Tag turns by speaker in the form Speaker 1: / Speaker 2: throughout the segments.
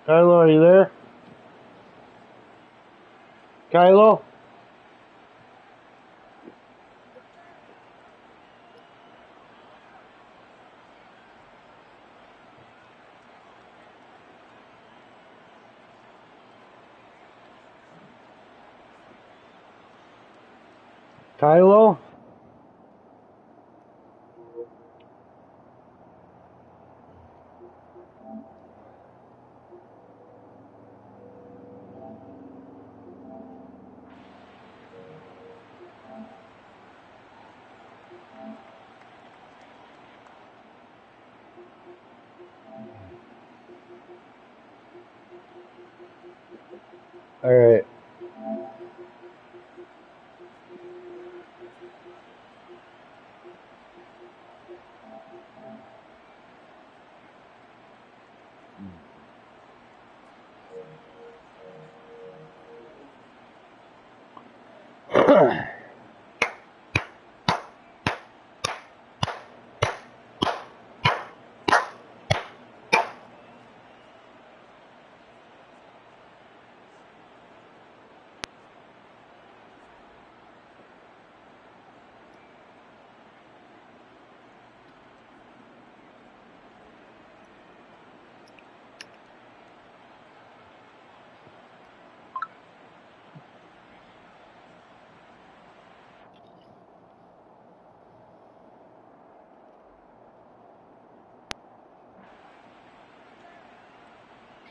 Speaker 1: Kylo, are you there? Kylo? Kylo? Alright.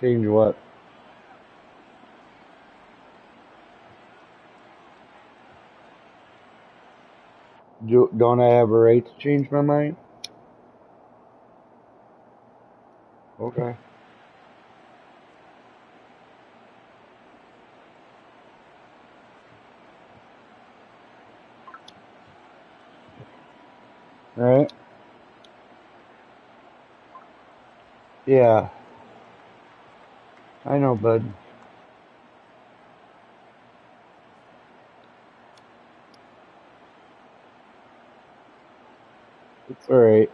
Speaker 1: Change what? Don't I have a right to change my mind? Okay. Alright. Yeah. I know, bud. It's alright.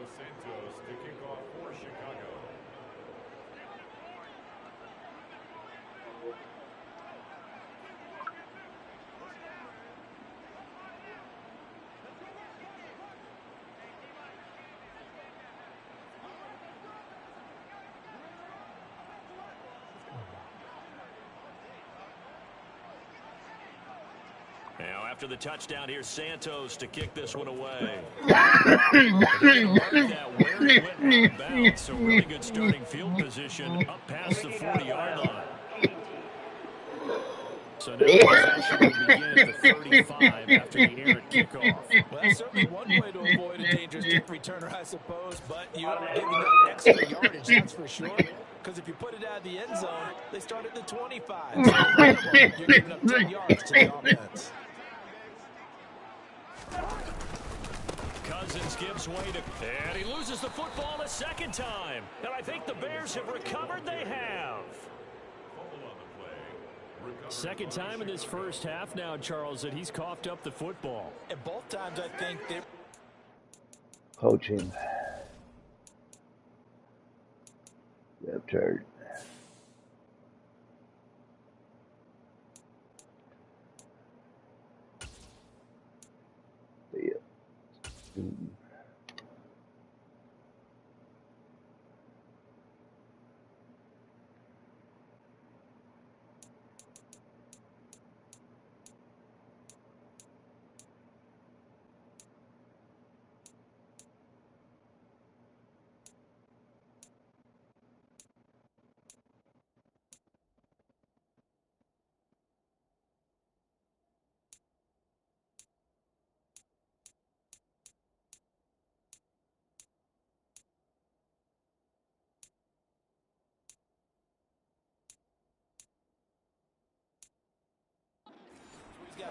Speaker 2: Santos to kick off for Chicago.
Speaker 3: Now, after the touchdown, here's Santos to kick this one away. So really good starting field position up past the 40-yard line. So now possession will begin at the 35 after the errant kickoff.
Speaker 4: Well, that's certainly one way to avoid a dangerous kick returner, I suppose, but you're giving up extra yardage, that's for sure. Because if you put it out of the end zone, they start at the 25. So at minimum, you're giving up 10 yards to the offense.
Speaker 3: Cousins gives way to, and he loses the football a second time. And I think the Bears have recovered. They have. Second time in this first half now, Charles, that he's coughed up the football.
Speaker 4: And both times, I think they...
Speaker 1: Coaching. Depth chart.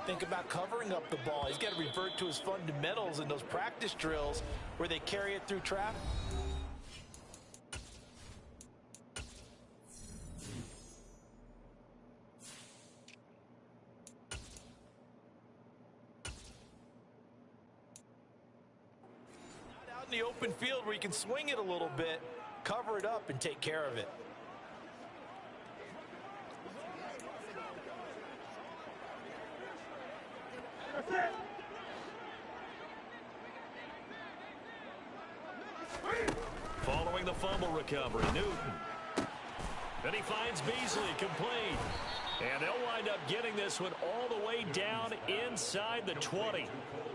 Speaker 4: think about covering up the ball. He's got to revert to his fundamentals in those practice drills where they carry it through traffic. Not out in the open field where you can swing it a little bit, cover it up, and take care of it.
Speaker 3: Following the fumble recovery, Newton. And he finds Beasley complete. And they'll wind up getting this one all the way down inside the 20.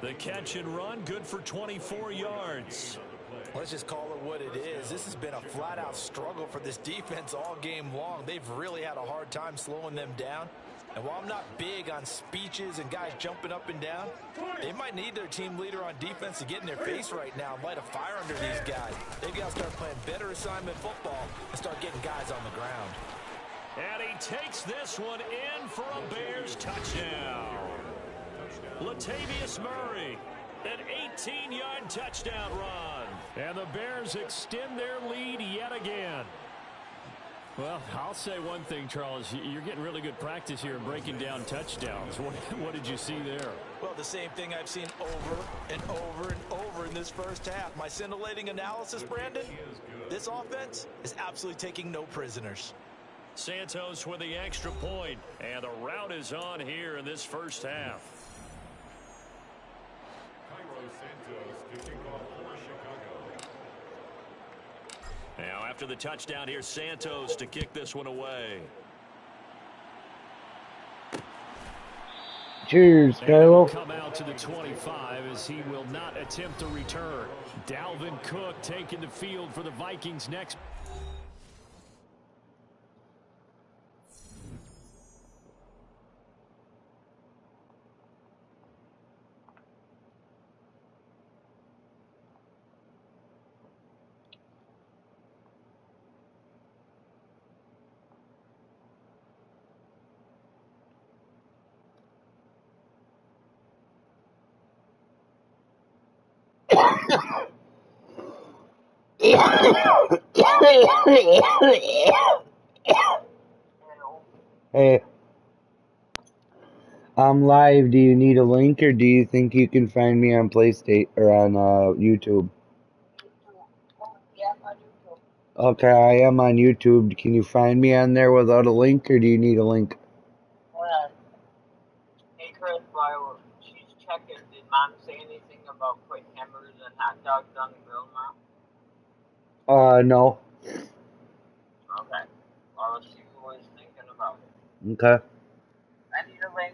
Speaker 3: The catch and run, good for 24 yards.
Speaker 4: Let's just call it what it is. This has been a flat-out struggle for this defense all game long. They've really had a hard time slowing them down. And while I'm not big on speeches and guys jumping up and down, they might need their team leader on defense to get in their face right now and light a fire under these guys. They've got to start playing better assignment football and start getting guys on the ground.
Speaker 3: And he takes this one in for a Bears touchdown. Latavius Murray, an 18-yard touchdown run. And the Bears extend their lead yet again.
Speaker 5: Well, I'll say one thing, Charles. You're getting really good practice here in breaking down touchdowns. What did you see there?
Speaker 4: Well, the same thing I've seen over and over and over in this first half. My scintillating analysis, Brandon, this offense is absolutely taking no prisoners.
Speaker 3: Santos with the extra point, and the route is on here in this first half.
Speaker 2: Santos to kick off for Chicago.
Speaker 3: Now after the touchdown, here's Santos to kick this one away.
Speaker 1: Cheers, Kylo.
Speaker 5: Come out to the 25 as he will not attempt a return. Dalvin Cook taking the field for the Vikings next.
Speaker 1: Hey, I'm live. Do you need a link, or do you think you can find me on PlayStation or on YouTube? Okay, I am on YouTube. Can you find me on there without a link, or do you need a link?
Speaker 6: Hey Chris, while she's checking, did Mom say anything about putting hamburgers and hot dogs on the grill, Mom?
Speaker 1: No.
Speaker 6: Okay. Well, she was thinking about it.
Speaker 1: Okay.
Speaker 6: I need a link.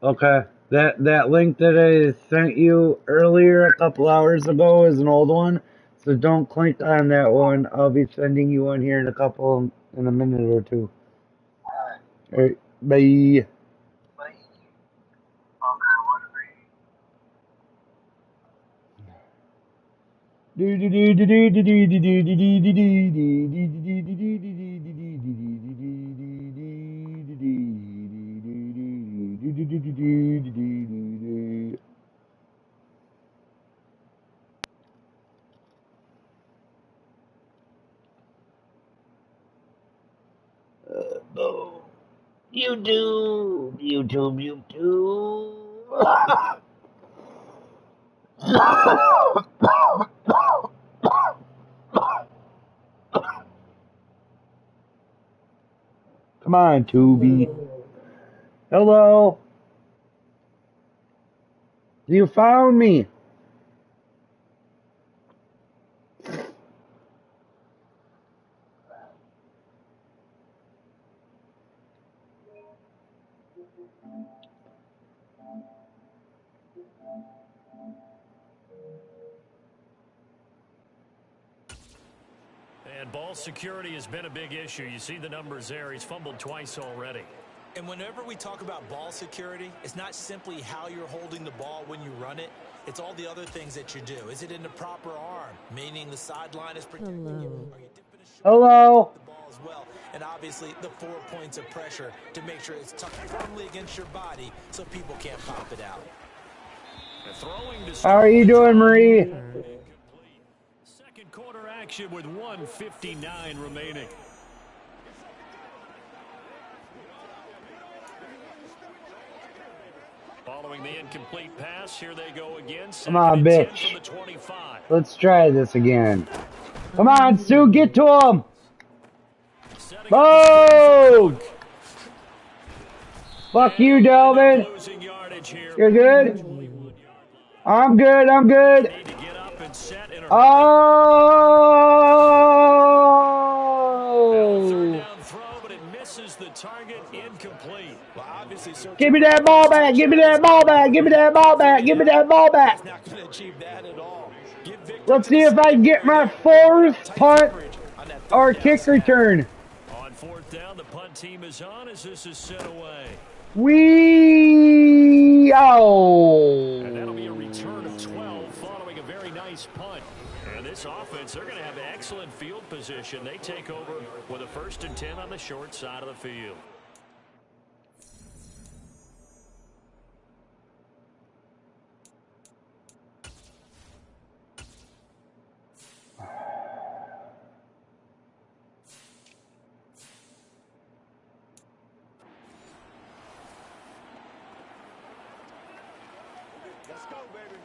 Speaker 1: Okay. That link that I sent you earlier a couple hours ago is an old one, so don't click on that one. I'll be sending you one here in a minute or two. Alright, bye.
Speaker 6: Bye. Okay, what YouTube.
Speaker 1: Come on, Tubi. Hello. You found me.
Speaker 3: And ball security has been a big issue. You see the numbers there. He's fumbled twice already.
Speaker 4: And whenever we talk about ball security, it's not simply how you're holding the ball when you run it. It's all the other things that you do. Is it in the proper arm, meaning the sideline is protecting you? Are you dipping a short
Speaker 1: Hello.
Speaker 4: the ball as well? and obviously the 4 points of pressure to make sure it's tucked firmly against your body so people can't pop it out.
Speaker 1: How are you doing, Marie?
Speaker 3: Second quarter action with 1:59 remaining. Following the incomplete pass, here they go again.
Speaker 1: Come on, bitch.
Speaker 3: From the 25.
Speaker 1: Let's try this again. Come on, Sue, get to him. Boom! Fuck you, Delvin. You're good? I'm good, I'm good. Oh! Give me that ball back, give me that ball back, give me that ball back, give me that ball back. Let's see if I can get my fourth punt or kick return.
Speaker 3: On fourth down, the punt team is on as this is set away.
Speaker 1: And
Speaker 3: that'll be a return of 12 following a very nice punt. And this offense, they're going to have excellent field position. They take over with a 1st and 10 on the short side of the field.
Speaker 2: Let's go, baby.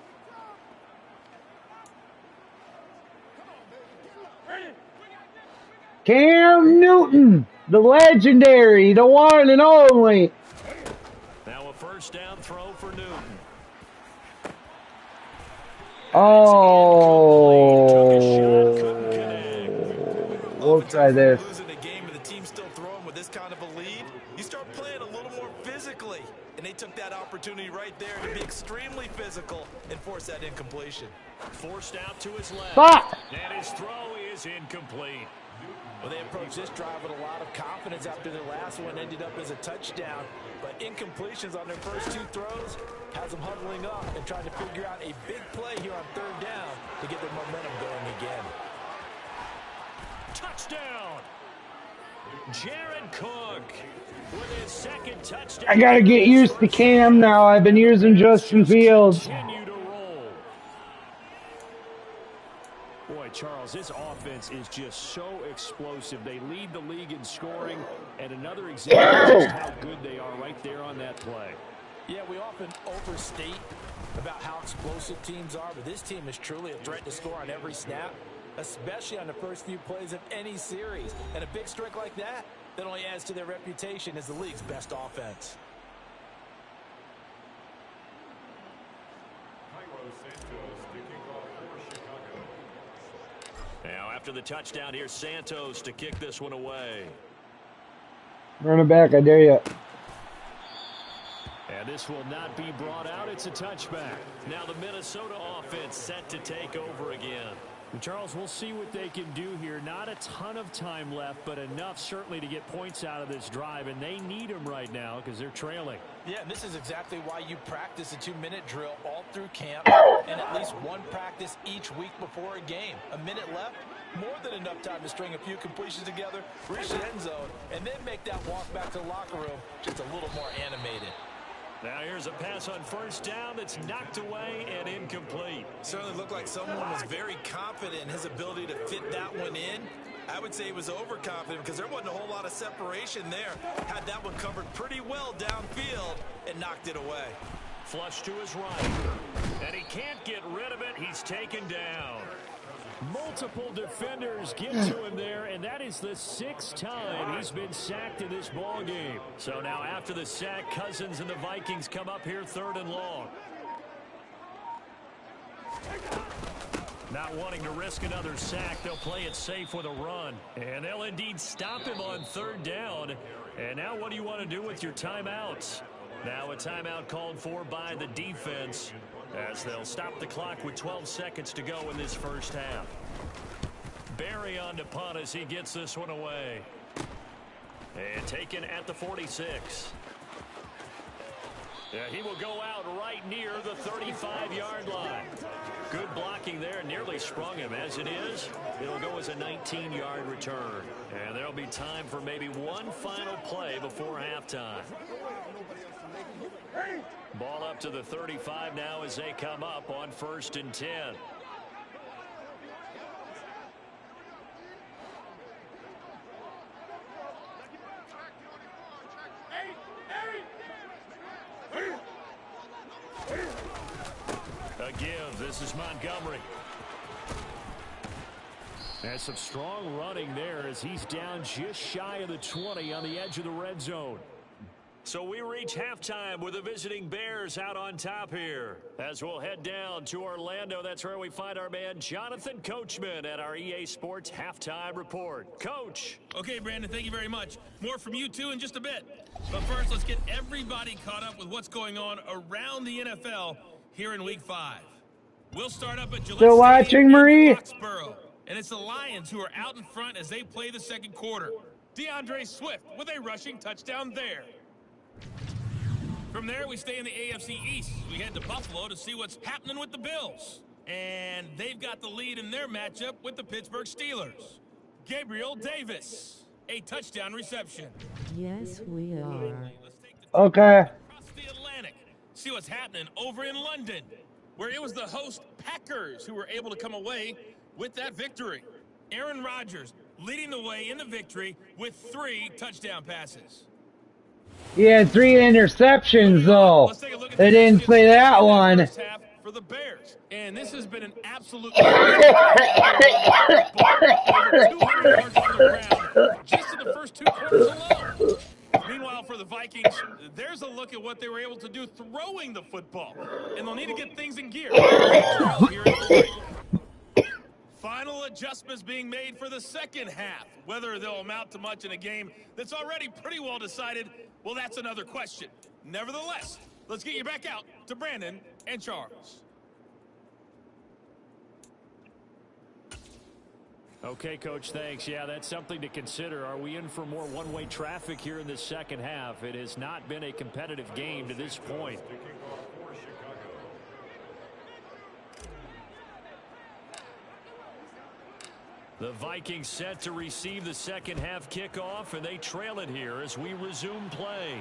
Speaker 1: Cam Newton, the legendary, the one and only.
Speaker 3: Now a 1st down throw for Newton.
Speaker 1: We'll try this.
Speaker 4: Losing a game and the team still throwing with this kind of a lead, you start playing a little more physically. And they took that opportunity right there to be extremely physical and force that incompletion.
Speaker 3: Forced out to his left.
Speaker 1: Fuck!
Speaker 3: And his throw is incomplete.
Speaker 4: Well, they approached this drive with a lot of confidence after their last one ended up as a touchdown. But incompletions on their first 2 throws has them huddling up and trying to figure out a big play here on 3rd down to get their momentum going again.
Speaker 3: Touchdown! Jared Cook with his 2nd touchdown.
Speaker 1: I gotta get used to Cam now. I've been using Justin Fields.
Speaker 3: Continue to roll. Boy, Charles, this offense is just so explosive. They lead the league in scoring, and another example of just how good they are right there on that play.
Speaker 4: Yeah, we often overstate about how explosive teams are, but this team is truly a threat to score on every snap, especially on the first few plays of any series. And a big streak like that only adds to their reputation as the league's best offense.
Speaker 3: Now, after the touchdown, here's Santos to kick this one away.
Speaker 1: Run it back, I dare you.
Speaker 3: And this will not be brought out. It's a touchback. Now the Minnesota offense set to take over again.
Speaker 5: And Charles, we'll see what they can do here. Not a ton of time left, but enough certainly to get points out of this drive, and they need them right now because they're trailing.
Speaker 4: Yeah, and this is exactly why you practice a 2-minute drill all through camp and at least one practice each week before a game. A minute left, more than enough time to string a few completions together, reach the end zone, and then make that walk back to the locker room just a little more animated.
Speaker 3: Now here's a pass on 1st down that's knocked away and incomplete.
Speaker 4: Certainly looked like someone was very confident in his ability to fit that one in. I would say he was overconfident because there wasn't a whole lot of separation there. Had that one covered pretty well downfield and knocked it away.
Speaker 3: Flush to his right. And he can't get rid of it. He's taken down.
Speaker 5: Multiple defenders get to him there, and that is the 6th time he's been sacked in this ball game.
Speaker 3: So now after the sack, Cousins and the Vikings come up here 3rd and long. Not wanting to risk another sack, they'll play it safe with a run. And they'll indeed stop him on 3rd down. And now what do you want to do with your timeouts? Now a timeout called for by the defense, as they'll stop the clock with 12 seconds to go in this first half. Barry on to punt as he gets this one away. And taken at the 46. Yeah, he will go out right near the 35-yard line. Good blocking there, nearly sprung him. As it is, it'll go as a 19-yard return. And there'll be time for maybe one final play before halftime. Ball up to the 35 now as they come up on 1st and 10. A give. This is Montgomery. And some strong running there as he's down just shy of the 20 on the edge of the red zone. So we reach halftime with the visiting Bears out on top here. As we'll head down to Orlando, that's where we find our man Jonathan Coachman at our EA Sports Halftime Report. Coach.
Speaker 7: Okay, Brandon, thank you very much. More from you, too, in just a bit. But first, let's get everybody caught up with what's going on around the NFL here in Week 5. We'll start up at Gillette
Speaker 1: Still watching, Marie?
Speaker 7: Foxborough. And it's the Lions who are out in front as they play the second quarter. DeAndre Swift with a rushing touchdown there. From there, we stay in the AFC East. We head to Buffalo to see what's happening with the Bills. And they've got the lead in their matchup with the Pittsburgh Steelers. Gabriel Davis, a touchdown reception.
Speaker 8: Yes, we are.
Speaker 1: Okay.
Speaker 7: Across the Atlantic, see what's happening over in London, where it was the host Packers who were able to come away with that victory. Aaron Rodgers leading the way in the victory with 3 touchdown passes.
Speaker 1: He had 3 interceptions, though. They didn't say that one.
Speaker 7: For the Bears. And this has been an absolute just in the first 2 quarters alone. Meanwhile, for the Vikings, there's a look at what they were able to do throwing the football. And they'll need to get things in gear. Final adjustments being made for the second half. Whether they'll amount to much in a game that's already pretty well decided, well, that's another question. Nevertheless, let's get you back out to Brandon and Charles.
Speaker 5: Okay, Coach, thanks. Yeah, that's something to consider. Are we in for more one-way traffic here in the second half? It has not been a competitive game to this point. The Vikings set to receive the second half kickoff, and they trail it here as we resume play.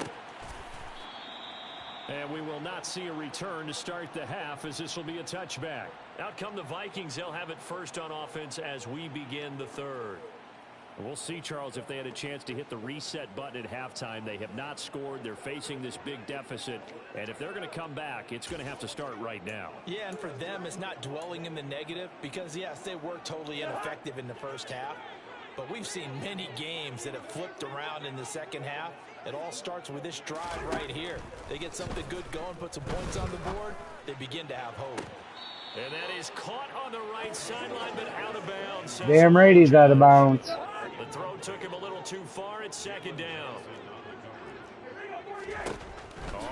Speaker 5: And we will not see a return to start the half, as this will be a touchback. Out come the Vikings. They'll have it first on offense as we begin the third. We'll see, Charles, if they had a chance to hit the reset button at halftime. They have not scored. They're facing this big deficit. And if they're going to come back, it's going to have to start right now.
Speaker 4: Yeah, and for them, it's not dwelling in the negative because, yes, they were totally ineffective in the first half. But we've seen many games that have flipped around in the second half. It all starts with this drive right here. They get something good going, put some points on the board, they begin to have hope.
Speaker 3: And that is caught on the right sideline, but out of bounds.
Speaker 1: Damn right he's out of bounds.
Speaker 3: The throw took him a little too far at second down.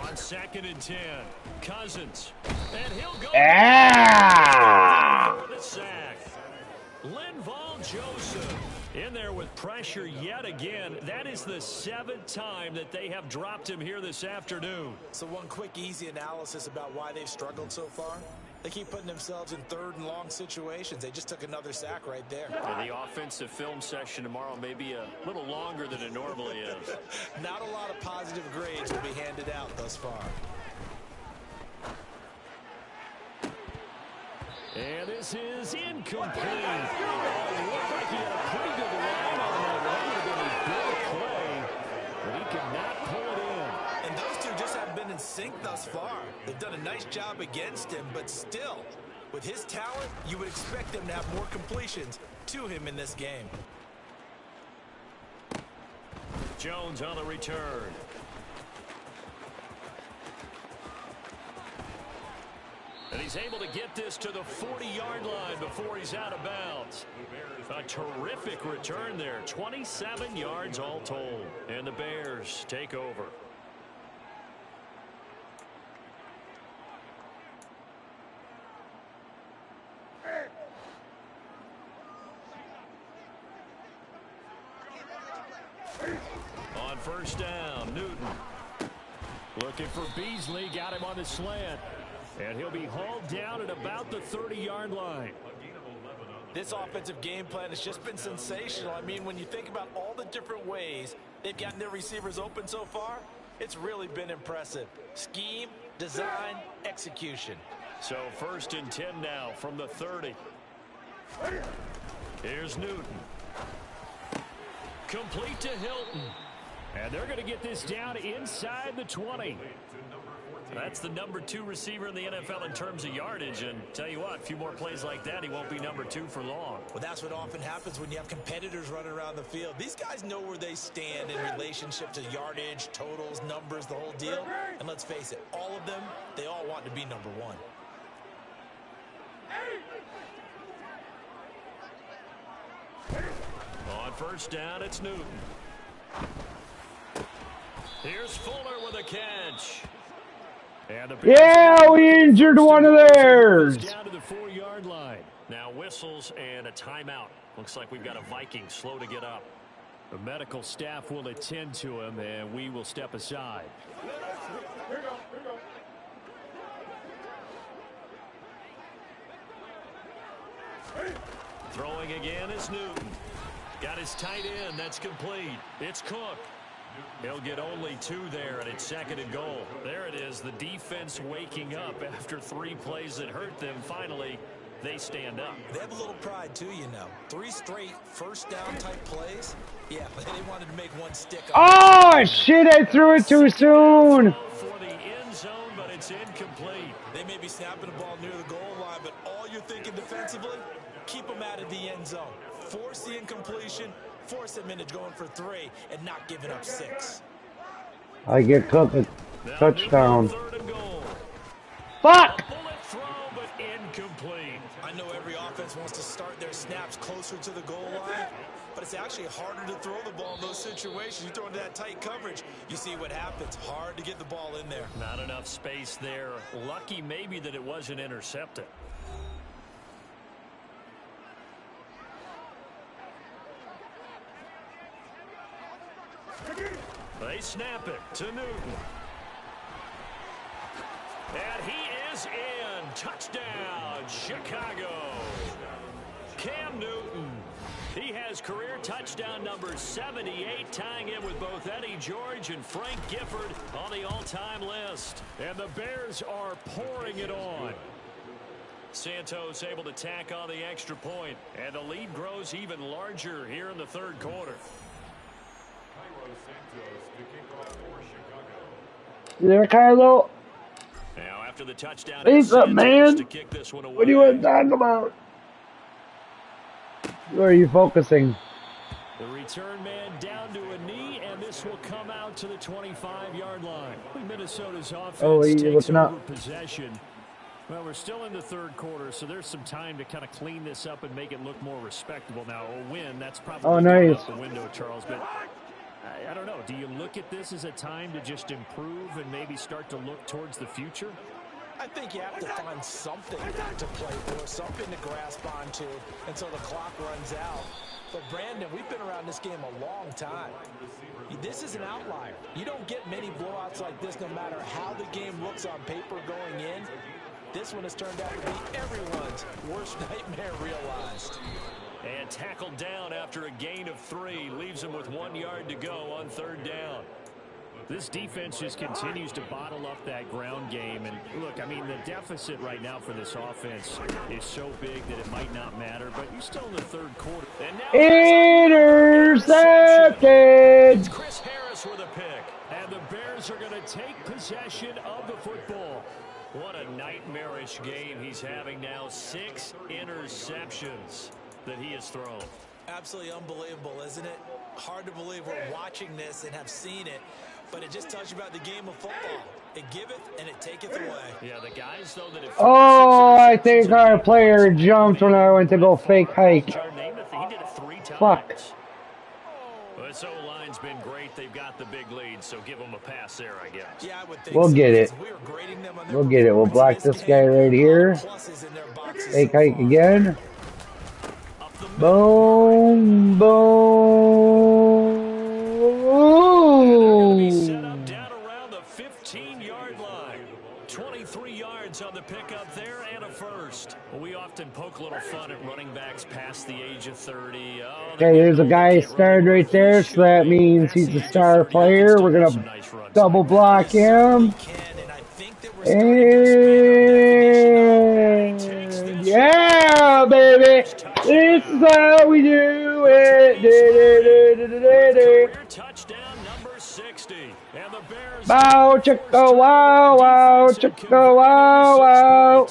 Speaker 3: On 2nd and 10, Cousins. And he'll go for the sack. Linval Joseph in there with pressure yet again. That is the 7th time that they have dropped him here this afternoon.
Speaker 4: So one quick, easy analysis about why they've struggled so far. They keep putting themselves in 3rd and long situations. They just took another sack right there.
Speaker 3: And the offensive film session tomorrow may be a little longer than it normally is.
Speaker 4: Not a lot of positive grades will be handed out thus far.
Speaker 5: And this is incomplete. It looked like he had a pretty good line on that. That would have been a big play, but he could not pull it in.
Speaker 4: And those two just haven't been in sync thus far. They've done a nice job against him, but still, with his talent, you would expect them to have more completions to him in this game.
Speaker 3: Jones on the return. And he's able to get this to the 40-yard line before he's out of bounds. A terrific return there. 27 yards all told. And the Bears take over. On 1st down, Newton.
Speaker 5: Looking for Beasley, got him on the slant. And he'll be hauled down at about the 30-yard line.
Speaker 4: This offensive game plan has just been sensational. I mean, when you think about all the different ways they've gotten their receivers open so far, it's really been impressive. Scheme, design, execution.
Speaker 5: So 1st and 10 now from the 30. Here's Newton. Complete to Hilton. And they're going to get this down inside the 20. That's the number 2 receiver in the NFL in terms of yardage. And tell you what, a few more plays like that, he won't be number 2 for long.
Speaker 4: Well, that's what often happens when you have competitors running around the field. These guys know where they stand in relationship to yardage, totals, numbers, the whole deal. And let's face it, all of them, they all want to be number 1.
Speaker 5: On 1st down, it's Newton. Here's Fuller with a catch. And
Speaker 1: yeah, we injured one of theirs.
Speaker 5: Down to the 4-yard line. Now whistles and a timeout. Looks like we've got a Viking slow to get up. The medical staff will attend to him, and we will step aside. Throwing again is Newton. Got his tight end. That's complete. It's Cook. He'll get only 2 there, and it's 2nd and goal. There it is, the defense waking up after 3 plays that hurt them. Finally, they stand up.
Speaker 4: They have a little pride, too, you know. 3 straight first-down type plays. Yeah, they wanted to make one stick.
Speaker 1: Oh, shit, I threw it too soon.
Speaker 5: For the end zone, but it's incomplete.
Speaker 4: They may be snapping the ball near the goal line, but all you're thinking defensively, keep them out of the end zone. Force the incompletion. Force them into going for 3 and not giving up 6.
Speaker 1: I get Cook a touchdown. Fuck!
Speaker 5: Throw, but incomplete.
Speaker 4: I know every offense wants to start their snaps closer to the goal line, but it's actually harder to throw the ball in those situations. You throw into that tight coverage, you see what happens. Hard to get the ball in there.
Speaker 5: Not enough space there. Lucky maybe that it wasn't intercepted. They snap it to Newton. And he is in. Touchdown, Chicago. Cam Newton. He has career touchdown number 78, tying in with both Eddie George and Frank Gifford on the all-time list. And the Bears are pouring it on. Santos able to tack on the extra point, and the lead grows even larger here in the 3rd quarter.
Speaker 1: There, Carlo.
Speaker 5: Now after the touchdown,
Speaker 1: He's up, man.
Speaker 5: to kick this one away.
Speaker 1: What do you want to talk about? Where are you focusing?
Speaker 5: The return man down to a knee, and this will come out to the 25-yard line. Minnesota's offense takes over possession. Well, we're still in the 3rd quarter, so there's some time to kind of clean this up and make it look more respectable. Now, a win, that's probably
Speaker 1: nice.
Speaker 5: out the window, Charles, but I don't know. Do you look at this as a time to just improve and maybe start to look towards the future?
Speaker 4: I think you have to find something to play for, something to grasp onto until the clock runs out. But, Brandon, we've been around this game a long time. This is an outlier. You don't get many blowouts like this no matter how the game looks on paper going in. This one has turned out to be everyone's worst nightmare realized.
Speaker 5: And tackled down after a gain of 3. Leaves him with 1 yard to go on 3rd down. This defense just continues to bottle up that ground game. And look, I mean, the deficit right now for this offense is so big that it might not matter. But you're still in the 3rd quarter. And now
Speaker 1: intercepted!
Speaker 5: It's Chris Harris with a pick. And the Bears are going to take possession of the football. What a nightmarish game he's having now. 6 interceptions that he has thrown.
Speaker 4: Absolutely unbelievable, isn't it? Hard to believe we're watching this and have seen it, but it just tells you about the game of football. It giveth and it taketh away.
Speaker 5: Yeah, the guys, though, that have...
Speaker 1: Oh, I think our player jumped when I went to go fake hike.
Speaker 5: He did it 3 times.
Speaker 1: Fuck.
Speaker 5: This O-line's been great. They've got the big lead, so give them a pass there, I guess.
Speaker 4: Yeah, I would think
Speaker 1: we'll get it. We'll get it. We'll block this guy right here. Fake hike again. Boom, boom.
Speaker 5: Set up down around the 15
Speaker 3: 3 yards on the pickup there and a first. Well, we often poke a little fun at running backs past the age of 30. Oh,
Speaker 1: Okay, there's a guy started right there, so that means he's a star player. We're going to double block him. And yeah, baby, this is how we do it.
Speaker 3: Touchdown number 60. And the Bears
Speaker 1: Bow, chicka, wow, wow, chicka, wow, wow.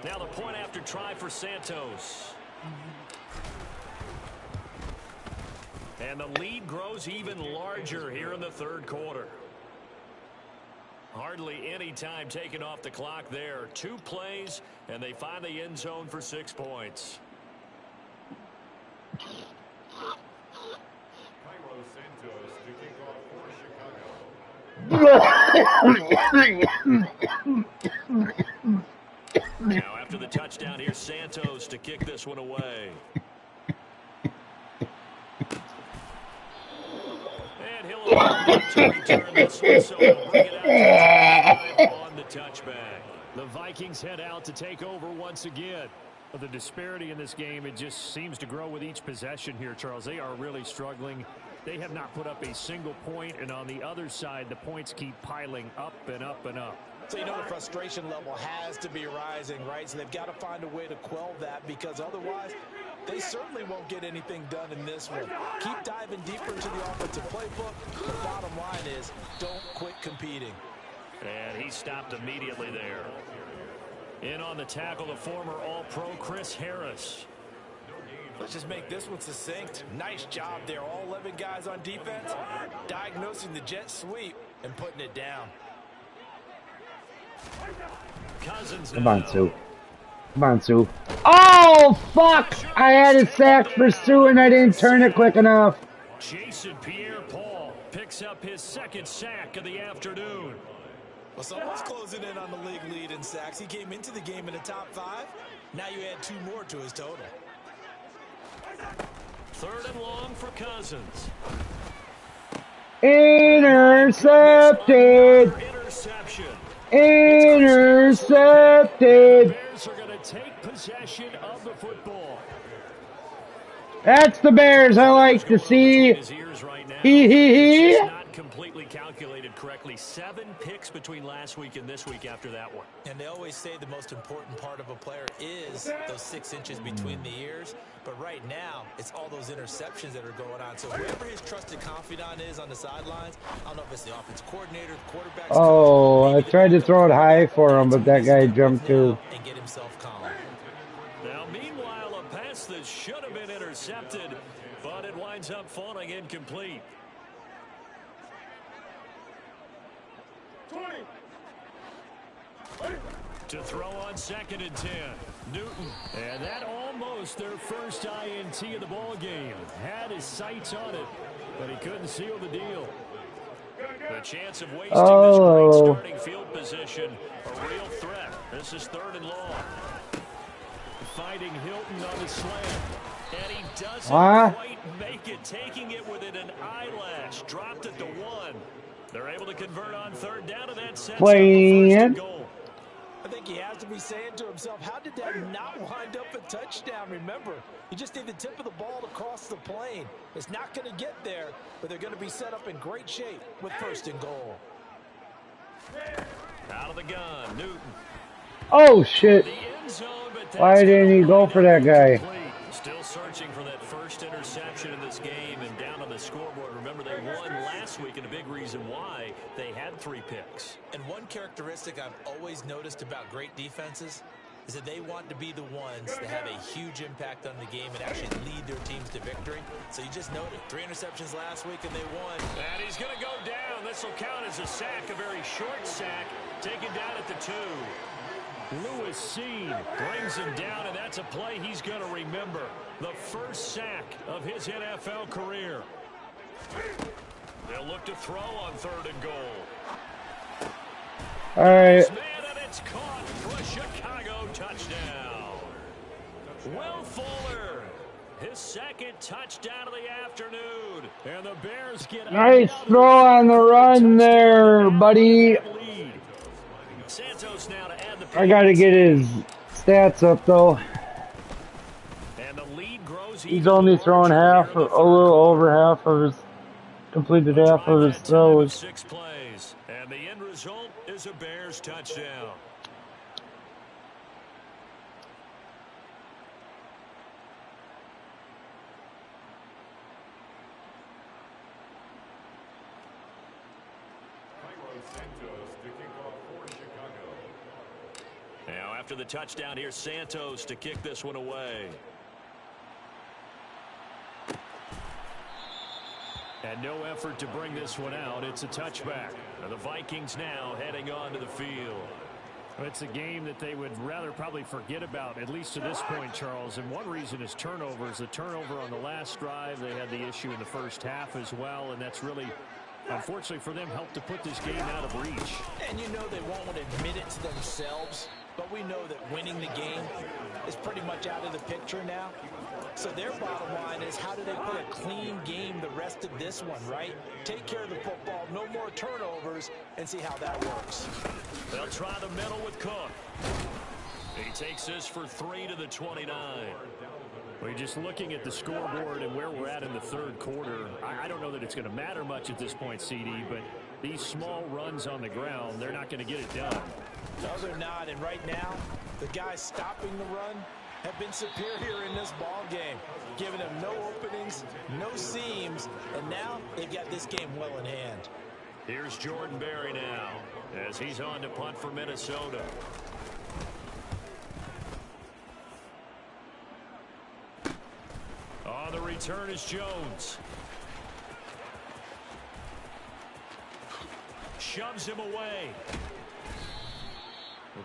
Speaker 3: Now the point after try for Santos. And the lead grows even larger here in the third quarter. Hardly any time taken off the clock there. 2 plays, and they find the end zone for 6 points.
Speaker 2: Cairo Santos to kick off for Chicago.
Speaker 3: Now after the touchdown, here's Santos to kick this one away. And he'll to return this one, so he'll bring it out to on the touchback.
Speaker 5: The Vikings head out to take over once again. The disparity in this game, it just seems to grow with each possession here, Charles. They are really struggling. They have not put up a single point, and on the other side, the points keep piling up and up and up.
Speaker 4: So you know the frustration level has to be rising, right? So they've got to find a way to quell that, because otherwise they certainly won't get anything done in this one. Keep diving deeper into the offensive playbook. The bottom line is don't quit competing.
Speaker 3: And he stopped immediately there. In on the tackle, the former All-Pro Chris Harris.
Speaker 4: Let's just make this one succinct. Nice job there. All 11 guys on defense, diagnosing the jet sweep and putting it down.
Speaker 3: Cousins
Speaker 1: Come on, Sue. Come on, Sue. Oh, fuck! I had it sacked for Sue and I didn't turn it quick enough.
Speaker 3: Jason Pierre-Paul picks up his 2nd sack of the afternoon.
Speaker 4: Well, someone's closing in on the league lead in sacks. He came into the game in the top 5. Now you add 2 more to his total.
Speaker 3: 3rd and long for Cousins.
Speaker 1: Intercepted!
Speaker 3: Interception.
Speaker 1: Intercepted!
Speaker 3: Bears are going to take possession of the football.
Speaker 1: That's the Bears I like to see. Hee.
Speaker 3: Not completely calculated correctly. 7 picks between last week and this week after that one.
Speaker 4: And they always say the most important part of a player is those 6 inches between the ears. But right now, it's all those interceptions that are going on. So whoever his trusted confidant is on the sidelines, I don't know if it's the offense coordinator, the quarterback.
Speaker 1: Oh, I tried to throw it high for him, but that guy jumped too.
Speaker 4: And get himself calm.
Speaker 3: Now, meanwhile, a pass that should have been intercepted, but it winds up falling incomplete.
Speaker 2: 20.
Speaker 3: To throw on 2nd and 10. Newton. And that almost their first INT of the ball game. Had his sights on it, but he couldn't seal the deal. The chance of wasting this great starting field position, a real threat. This is 3rd and long. Fighting Hilton on the slant. And he doesn't quite make it, taking it within an eyelash. Dropped it to 1. They're able to convert on 3rd down, and that sets up the 1st and goal.
Speaker 4: I think he has to be saying to himself, how did that not wind up a touchdown? Remember, you just need the tip of the ball to cross the plane. It's not going to get there, but they're going to be set up in great shape with 1st and goal.
Speaker 3: Out of the gun, Newton.
Speaker 1: Oh, shit. Why didn't he go for that guy?
Speaker 3: Still searching for that first interception in this game, and down on the scoreboard. Remember, they won last week, and a big reason why they had 3 picks.
Speaker 4: And one characteristic I've always noticed about great defenses is that they want to be the ones that have a huge impact on the game and actually lead their teams to victory. So you just noted 3 interceptions last week, and they won.
Speaker 3: And he's going to go down. This will count as a sack, a very short sack, taken down at the 2. Lewis Seen brings him down, and that's a play he's going to remember. The first sack of his NFL career. They'll look to throw on 3rd and goal.
Speaker 1: All right.
Speaker 3: And it's caught for a Chicago touchdown. Will Fuller, his 2nd touchdown of the afternoon. And the Bears get
Speaker 1: nice throw on the run there, buddy.
Speaker 3: Santos now to add the
Speaker 1: I gotta get his stats up though.
Speaker 3: And the lead grows.
Speaker 1: He's only thrown half, a little over half of his, completed half of his throws.
Speaker 3: 6 plays. And the end result is a Bears touchdown. Now after the touchdown, here's Santos to kick this one away. And no effort to bring this one out. It's a touchback. And the Vikings now heading on to the field.
Speaker 5: It's a game that they would rather probably forget about, at least to this point, Charles. And one reason is turnovers. The turnover on the last drive, they had the issue in the first half as well. And that's really, unfortunately for them, helped to put this game out of reach.
Speaker 4: And you know they won't admit it to themselves, but we know that winning the game is pretty much out of the picture now. So their bottom line is, how do they play a clean game the rest of this one, right? Take care of the football, no more turnovers, and see how that works.
Speaker 3: They'll try the middle with Cook. He takes this for 3 to the 29.
Speaker 5: Well, you're just looking at the scoreboard and where we're at in the third quarter. I don't know that it's going to matter much at this point, CD, but these small runs on the ground, they're not going to get it done.
Speaker 4: No, they're not. And right now, the guys stopping the run have been superior in this ball game, giving them no openings, no seams, and now they've got this game well in hand.
Speaker 3: Here's Jordan Berry now as he's on to punt for Minnesota. On the return is Jones. Shoves him away.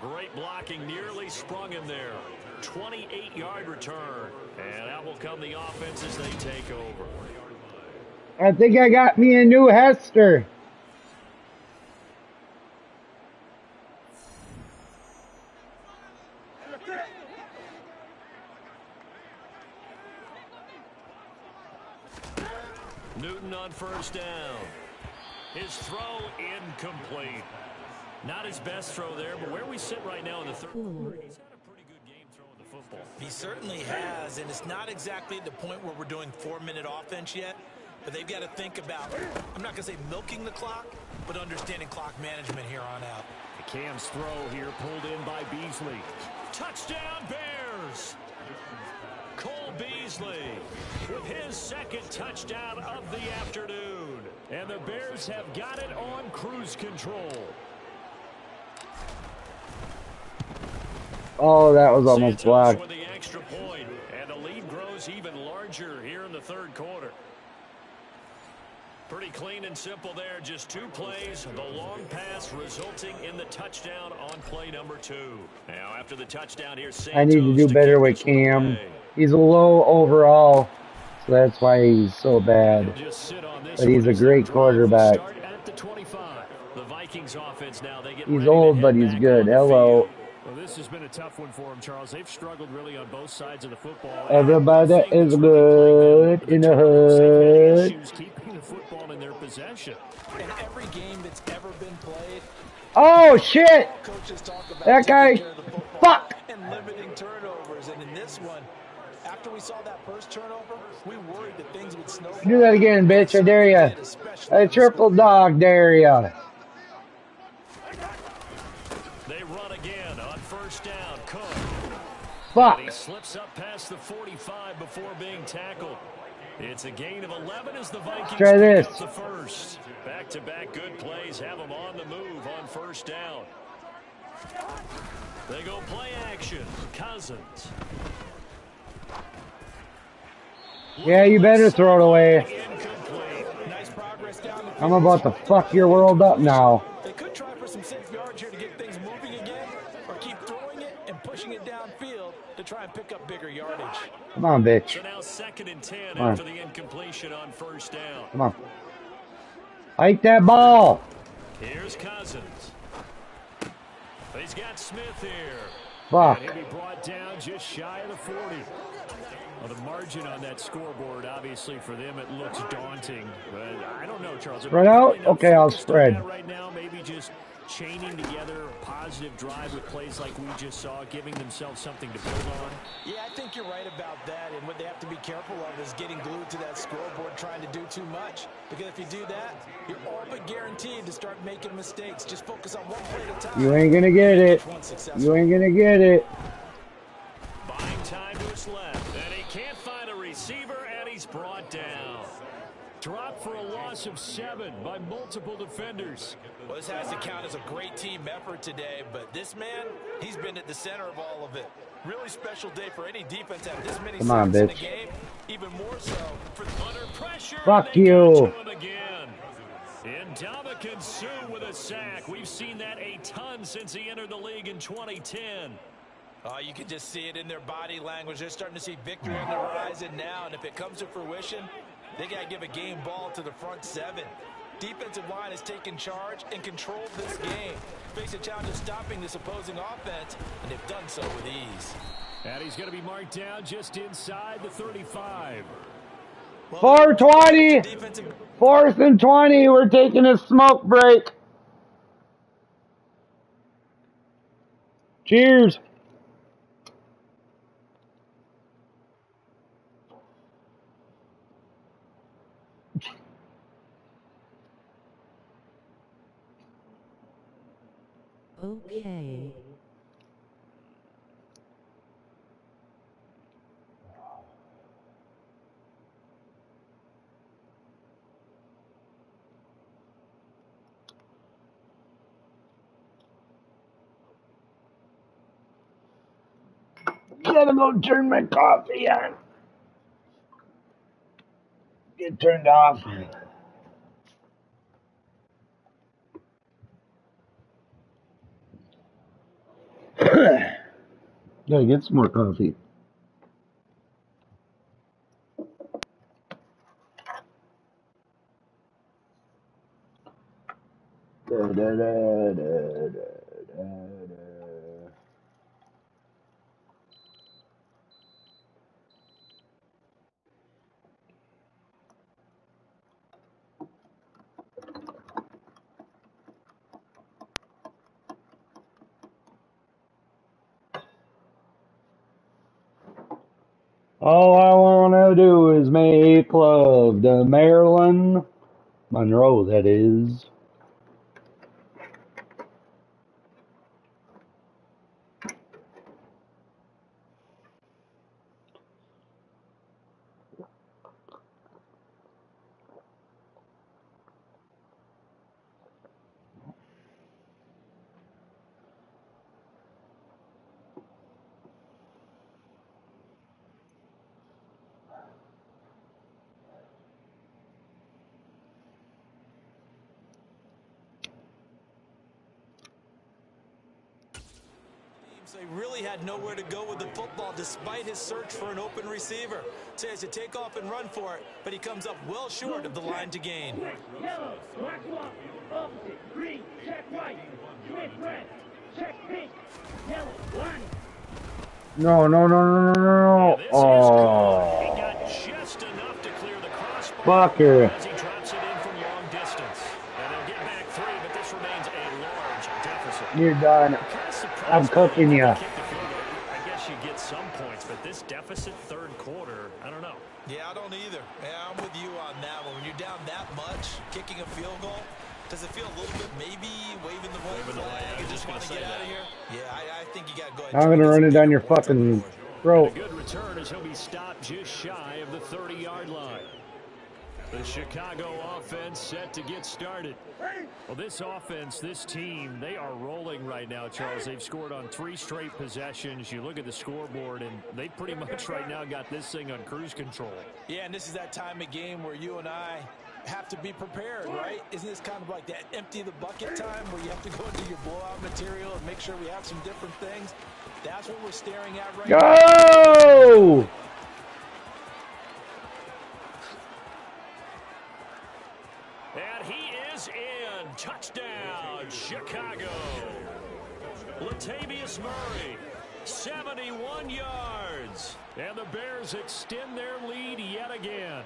Speaker 3: Great blocking, nearly sprung him there. 28-yard return. And out will come the offense as they take over.
Speaker 1: I think I got me a new Hester.
Speaker 3: Newton on first down. His throw incomplete. Not his best throw there, but where we sit right now in the third quarter, he's had a pretty good game throwing the football.
Speaker 4: He certainly has, and it's not exactly the point where we're doing 4-minute offense yet, but they've got to think about, I'm not going to say milking the clock, but understanding clock management here on out.
Speaker 5: Cam's throw here pulled in by Beasley.
Speaker 3: Touchdown Bears! Cole Beasley with his second touchdown of the afternoon.
Speaker 5: And the Bears have got it on cruise control.
Speaker 1: Oh, that was almost blocked.
Speaker 3: With the extra point, and the lead grows even larger here in the third quarter. Pretty clean and simple there. Just 2 plays. The long pass resulting in the touchdown on play number 2. Now after the touchdown here, Santos
Speaker 1: I need to do better with Cam. He's low overall, so that's why he's so bad. But he's a great quarterback.
Speaker 3: The Vikings offense now, they get
Speaker 1: he's old, but he's good. Hello.
Speaker 5: Well, this has been a tough one for him, Charles. They've struggled really on both sides of the football.
Speaker 1: Everybody is good in the hood.
Speaker 5: Keeping the football in their possession.
Speaker 4: In every game that's ever been played,
Speaker 1: oh shit! That guy, fuck!
Speaker 4: And limiting turnovers, and in this one, after we saw that first turnover, we worried that things would snowball.
Speaker 1: Do that again, bitch! I dare ya! I triple dog dare ya!
Speaker 3: They run again on first down. Cook.
Speaker 1: Fuck!
Speaker 3: He slips up past the 45 before being tackled. It's a gain of 11 as the Vikings
Speaker 1: try this.
Speaker 3: Pick up the first. Back-to-back good plays have them on the move on first down. They go play action. Cousins.
Speaker 1: Yeah, you better throw it away.
Speaker 4: Nice progress down the
Speaker 1: I'm about to fuck your world up now.
Speaker 4: They could try for some safe yards here to get things moving again, or keep throwing it and pushing it downfield to try and pick up bigger yardage.
Speaker 1: Come on, bitch.
Speaker 3: So now 2nd and 10 after the incompletion on first down.
Speaker 1: Come on. Hike that ball.
Speaker 3: Here's Cousins. He's got Smith here.
Speaker 1: Fuck.
Speaker 5: And he'll be brought down just shy of the 40. Well, the margin on that scoreboard, obviously, for them, it looks daunting. But I don't know, Charles.
Speaker 1: Spread out? Okay, I'll spread.
Speaker 5: Right now, maybe just chaining together a positive drive with plays like we just saw, giving themselves something to build on?
Speaker 4: Yeah, I think you're right about that. And what they have to be careful of is getting glued to that scoreboard trying to do too much. Because if you do that, you're all but guaranteed to start making mistakes. Just focus on one play at a time.
Speaker 1: You ain't going to get it. You ain't going to get it.
Speaker 5: Buying time to his left. And he can't find a receiver, and he's brought down. Dropped for a loss of 7 by multiple defenders.
Speaker 4: Well, this has to count as a great team effort today, but this man, he's been at the center of all of it. Really special day for any defense to have this many sacks in the game. Even more so for under pressure.
Speaker 1: Fuck you.
Speaker 5: Ndamukong Suh with a sack. We've seen that a ton since he entered the league in 2010.
Speaker 4: You can just see it in their body language. They're starting to see victory on the horizon now, and if it comes to fruition, they got to give a game ball to the front 7. Defensive line has taken charge and controlled this game. Face a challenge of stopping this opposing offense, and they've done so with ease.
Speaker 5: And he's going to be marked down just inside the 35.
Speaker 1: 420. 4th and 20. We're taking a smoke break. Cheers.
Speaker 8: Okay.
Speaker 1: Gotta go turn my coffee on. Get turned off. Gotta get some more coffee. Da, da, da, da, da, da. All I wanna do is make love to Marilyn Monroe, that is.
Speaker 4: They really had nowhere to go with the football despite his search for an open receiver. So he has to take off and run for it, but he comes up well short of the line to gain.
Speaker 9: Yellow, black one, opposite, green, check white, Smith red, check pink, yellow, line.
Speaker 1: No. Oh.
Speaker 5: He got just enough to clear the crossbar
Speaker 1: Fucker.
Speaker 5: as he drops it in from long distance. And they'll get back 3, but this remains a large deficit.
Speaker 1: You're done. I'm cooking you.
Speaker 5: I guess you get some points, but this deficit third quarter, I don't know.
Speaker 4: Yeah, I don't either. Yeah, I'm with you on that one. When you're down that much, kicking a field goal, does it feel a little bit maybe waving the white flag and just want to get out of here? Yeah, I think you got to go ahead.
Speaker 1: I'm going to run it down your fucking throat.
Speaker 5: A good return as he'll be stopped just shy of the 30-yard line. The Chicago offense set to get started. Well, this offense, this team, they are rolling right now, Charles. They've scored on 3 straight possessions. You look at the scoreboard, and they pretty much right now got this thing on cruise control.
Speaker 4: Yeah, and this is that time of game where you and I have to be prepared, right? Isn't this kind of like that empty the bucket time where you have to go into your blowout material and make sure we have some different things? That's what we're staring at right now.
Speaker 1: Go!
Speaker 5: And he is in. Touchdown, Chicago. Latavius Murray, 71 yards. And the Bears extend their lead yet again.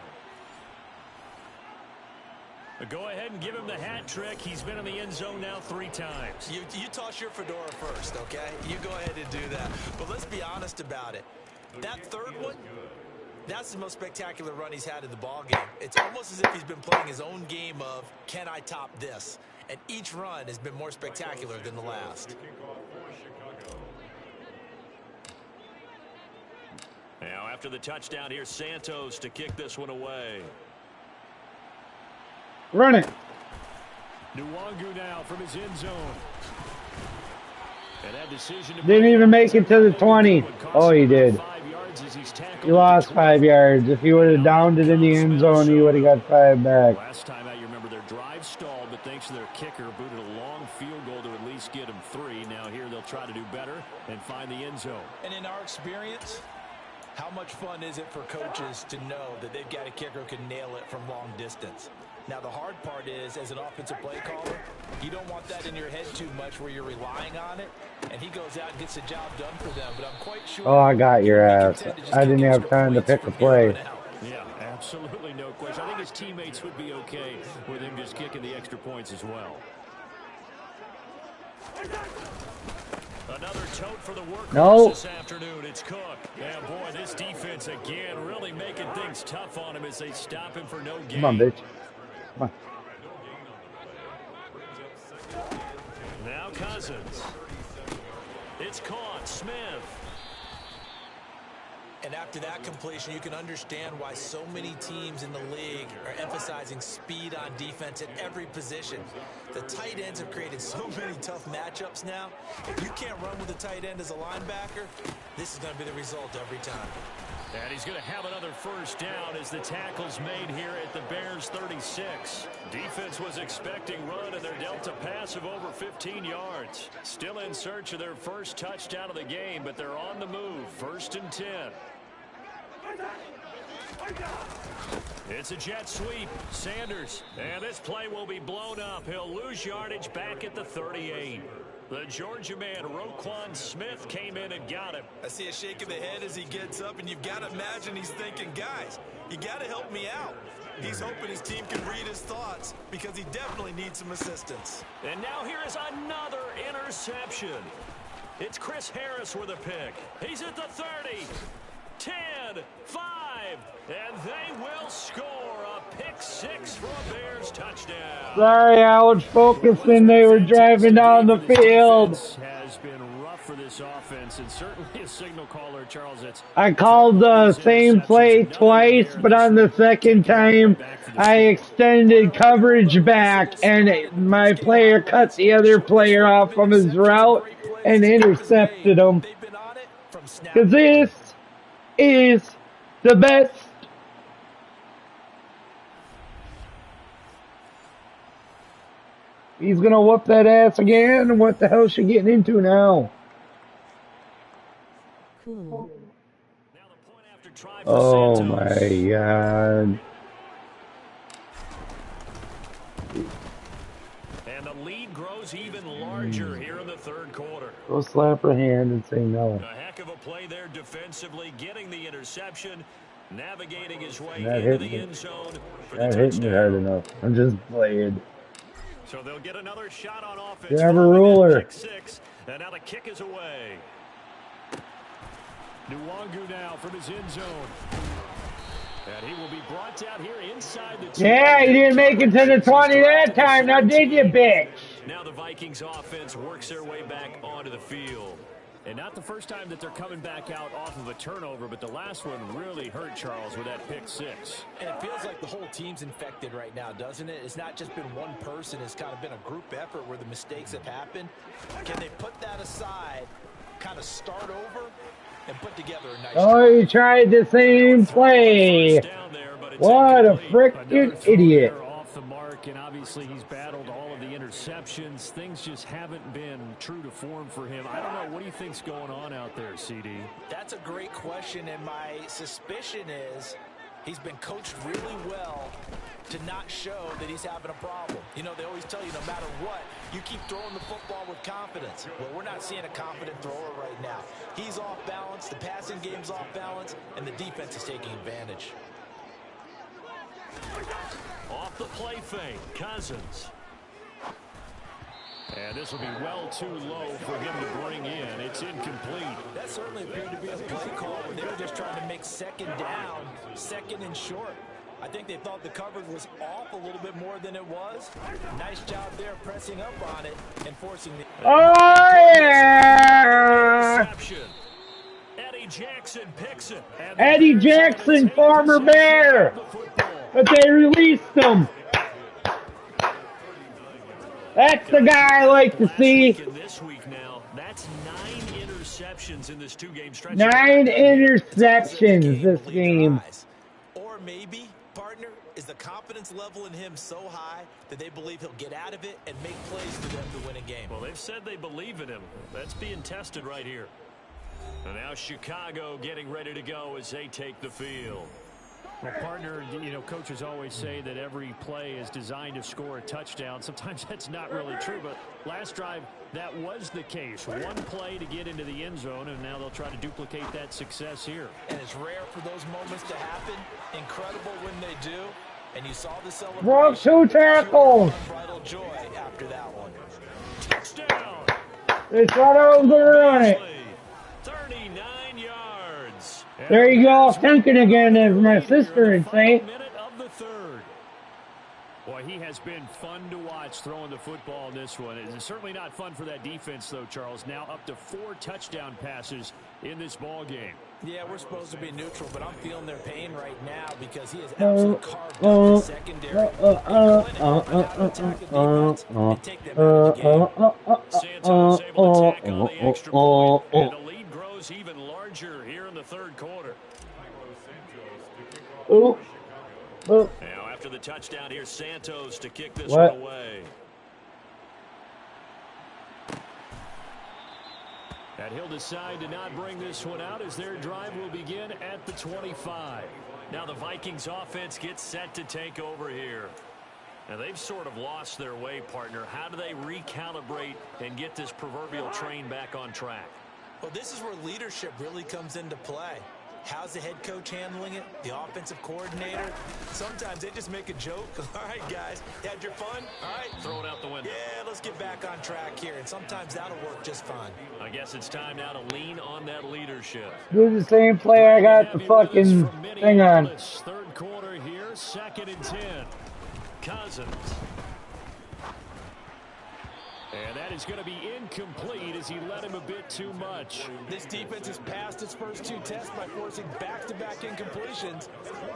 Speaker 5: Go ahead and give him the hat trick. He's been in the end zone now 3 times.
Speaker 4: You toss your fedora first, okay? You go ahead and do that. But let's be honest about it. That third one, that's the most spectacular run he's had in the ballgame. It's almost as if he's been playing his own game of, can I top this? And each run has been more spectacular than the last.
Speaker 5: Now, after the touchdown, here's Santos to kick this one away.
Speaker 1: Run it.
Speaker 5: Nwangu now from his end zone. And that decision
Speaker 1: Didn't even make it to the 20. Oh, he did. He lost 5 yards. If he would have downed it in the end zone, he would have got 5 back.
Speaker 5: Last time out, you remember their drive stalled, but thanks to their kicker, booted a long field goal to at least get him 3. Now here they'll try to do better and find the end zone.
Speaker 4: And in our experience, how much fun is it for coaches to know that they've got a kicker who can nail it from long distance? Now, the hard part is, as an offensive play caller, you don't want that in your head too much where you're relying on it, and he goes out and gets the job done for them. But I'm quite sure...
Speaker 1: Oh, I got your ass. I didn't have time to pick a play.
Speaker 5: Yeah, absolutely no question. I think his teammates would be okay with him just kicking the extra points as well. Another tote for the workhorse this afternoon. It's Cook. Yeah, boy, this defense again really making things tough on him as they stop him for no gain.
Speaker 1: Come on, bitch. Come on.
Speaker 5: Now Cousins. It's caught. Smith.
Speaker 4: And after that completion, you can understand why so many teams in the league are emphasizing speed on defense at every position. The tight ends have created so many tough matchups now. If you can't run with a tight end as a linebacker, this is going to be the result every time.
Speaker 5: And he's going to have another first down as the tackle's made here at the Bears 36. Defense was expecting run, and they're dealt a pass of over 15 yards. Still in search of their first touchdown of the game, but they're on the move. 1st and 10. It's a jet sweep. Sanders. And this play will be blown up. He'll lose yardage back at the 38. The Georgia man, Roquan Smith, came in and got him.
Speaker 4: I see a shake of the head as he gets up, and you've got to imagine he's thinking, guys, you got to help me out. He's hoping his team can read his thoughts because he definitely needs some assistance.
Speaker 5: And now here is another interception. It's Chris Harris with a pick. He's at the 30. 10, 5, and they will score a pick 6 for a Bears touchdown.
Speaker 1: Sorry, I was focusing. They were driving down the field.
Speaker 5: Has been rough for this offense, and certainly a signal caller, Charles.
Speaker 1: I called the same play twice, but on the second time, I extended coverage back, and my player cut the other player off from his route and intercepted him. Because this is the best. He's gonna whoop that ass again. What the hell is she getting into now?
Speaker 8: Cool.
Speaker 1: Oh my god.
Speaker 5: And the lead grows even larger here in the 3rd quarter.
Speaker 1: Go slap her hand and say no.
Speaker 5: A heck of a play there defensively, getting the interception, navigating his way
Speaker 1: Not
Speaker 5: into
Speaker 1: hitting
Speaker 5: the
Speaker 1: it.
Speaker 5: end zone for
Speaker 1: Not
Speaker 5: the
Speaker 1: hitting it hard
Speaker 5: touchdown.
Speaker 1: enough. I'm just playing.
Speaker 5: So they'll get another shot on offense.
Speaker 1: You have a ruler.
Speaker 5: Pick 6, and now the kick is away. Nwangu now from his end zone. And he will be brought down here inside the 2.
Speaker 1: Yeah, he didn't make it to the 20 that time. Now did you, bitch?
Speaker 5: Now the Vikings offense works their way back onto the field. And not the first time that they're coming back out off of a turnover, but the last one really hurt Charles with that pick 6.
Speaker 4: And it feels like the whole team's infected right now, doesn't it? It's not just been one person. It's kind of been a group effort where the mistakes have happened. Can they put that aside, kind of start over, and put together a nice
Speaker 1: Oh, he tried the same play. What a freaking idiot.
Speaker 5: Off the mark, and obviously he's battled all of the interceptions. Things just haven't been true to form for him. I don't know. What do you think's going on out there, CD?
Speaker 4: That's a great question, and my suspicion is he's been coached really well to not show that he's having a problem. You know, they always tell you no matter what, you keep throwing the football with confidence. Well, we're not seeing a confident thrower right now. He's off balance, the passing game's off balance, and the defense is taking advantage.
Speaker 3: Off the play fake, Cousins. And this will be well too low for him to bring in. It's incomplete.
Speaker 4: That certainly appeared to be a play call where they were just trying to make second down, second and short. I think they thought the coverage was off a little bit more than it was. Nice job there pressing up on it and forcing the...
Speaker 1: Oh, yeah!
Speaker 3: Interception. Eddie Jackson picks it.
Speaker 1: Eddie Jackson, former Bear. But they released him. That's the guy I like to see.
Speaker 3: This week now, that's 9 interceptions in this 2-game stretch.
Speaker 1: 9 interceptions this game.
Speaker 4: Or maybe, partner, is the confidence level in him so high that they believe he'll get out of it and make plays for them to win a game.
Speaker 3: Well, they've said they believe in him. That's being tested right here. And now Chicago getting ready to go as they take the field.
Speaker 5: Well, partner, you know, coaches always say that every play is designed to score a touchdown. Sometimes that's not really true, but last drive, that was the case. One play to get into the end zone, and now they'll try to duplicate that success here.
Speaker 4: And it's rare for those moments to happen. Incredible when they do. And you saw the celebration.
Speaker 1: Broke 2 tackles.
Speaker 4: Unbridled joy after that one.
Speaker 3: Touchdown.
Speaker 1: They thought I was going to run it.
Speaker 3: 39 yards.
Speaker 1: There you go, thinking again, as my sister would say.
Speaker 3: Minute of the third.
Speaker 5: Boy, he has been fun to watch throwing the football in this one. It's certainly not fun for that defense, though, Charles. Now up to 4 touchdown passes in this ball game.
Speaker 4: Yeah, we're supposed to be neutral, but I'm feeling their pain right now because he has absolutely carved up the secondary.
Speaker 3: Santos able to tack on the extra point, and the lead grows even larger here in the third quarter. Now after the touchdown, here's Santos to kick this one away. And he'll decide to not bring this one out as their drive will begin at the 25. Now the Vikings offense gets set to take over here. Now they've sort of lost their way, partner. How do they recalibrate and get this proverbial train back on track?
Speaker 4: Well, this is where leadership really comes into play. How's the head coach handling it? The offensive coordinator? Sometimes they just make a joke. All right, guys, had your fun? All right.
Speaker 3: Throw it out the window.
Speaker 4: Yeah, let's get back on track here. And sometimes that'll work just fine.
Speaker 3: I guess it's time now to lean on that leadership.
Speaker 1: Do the same play I got the fucking thing on.
Speaker 3: Third quarter here, 2nd and 10. Cousins. And that is going to be incomplete as he led him a bit too much.
Speaker 4: This defense has passed its first 2 tests by forcing back-to-back incompletions.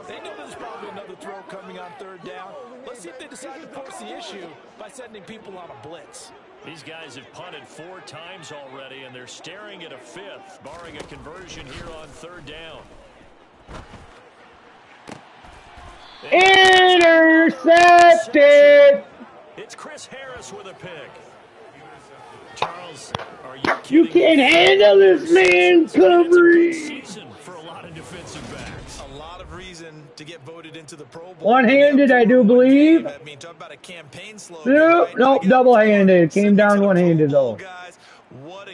Speaker 4: They know there's probably another throw coming on 3rd down. Let's see if they decide to force the issue by sending people on a blitz.
Speaker 3: These guys have punted 4 times already, and they're staring at a 5th, barring a conversion here on 3rd down.
Speaker 1: Intercepted!
Speaker 3: It's Chris Harris with a pick. Charles, are you kidding?
Speaker 1: You can't handle this man coverage.
Speaker 3: Season for a lot of defensive backs.
Speaker 4: A lot of reason to get voted into the Pro Bowl.
Speaker 1: One-handed, I do believe.
Speaker 4: I mean, talk about a campaign slogan.
Speaker 1: Nope, double-handed. Came down one-handed, though.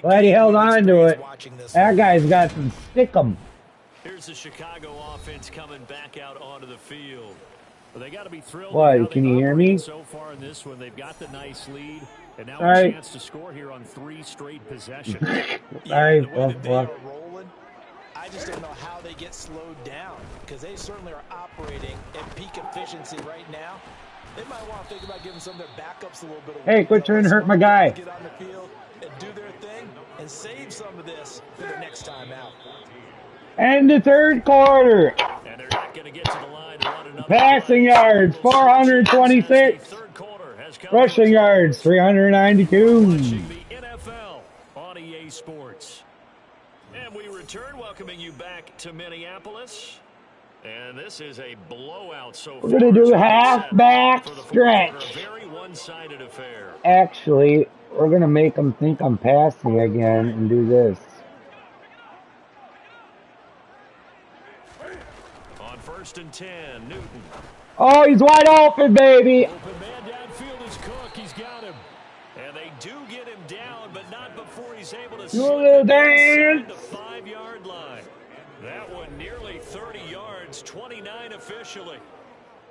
Speaker 1: Glad he held on to it. That guy's got some stick-em.
Speaker 3: Here's the Chicago offense coming back out onto the field.
Speaker 5: Well, they got to be thrilled.
Speaker 1: What, can you hear me?
Speaker 5: So far in this one, they've got the nice lead, and now
Speaker 1: a
Speaker 5: chance to score here on 3 straight possessions.
Speaker 1: I
Speaker 4: just don't know how they get slowed down because they certainly are operating at peak efficiency right now. They might want to think about giving some of their backups a little bit of
Speaker 1: Hey, quit trying to hurt my guy.
Speaker 4: Get on the field and do their thing and save some of this for the next time out.
Speaker 1: And the 3rd quarter.
Speaker 3: And they're not going to get to the line to run another.
Speaker 1: Passing yards, 426. Rushing yards, 392.
Speaker 3: Watching the NFL on EA Sports. And we return, welcoming you back to Minneapolis. And this is a blowout so far.
Speaker 1: We're going to do half-back stretch.
Speaker 3: A very one-sided affair.
Speaker 1: Actually, we're going to make them think I'm passing again and do this.
Speaker 3: On 1st and 10, Newton.
Speaker 1: Oh, he's wide open, baby.
Speaker 3: Open man downfield is Cook. He's got him. And they do get him down, but not before he's able to slip inside the 5-yard line. That one nearly 30 yards, 29 officially.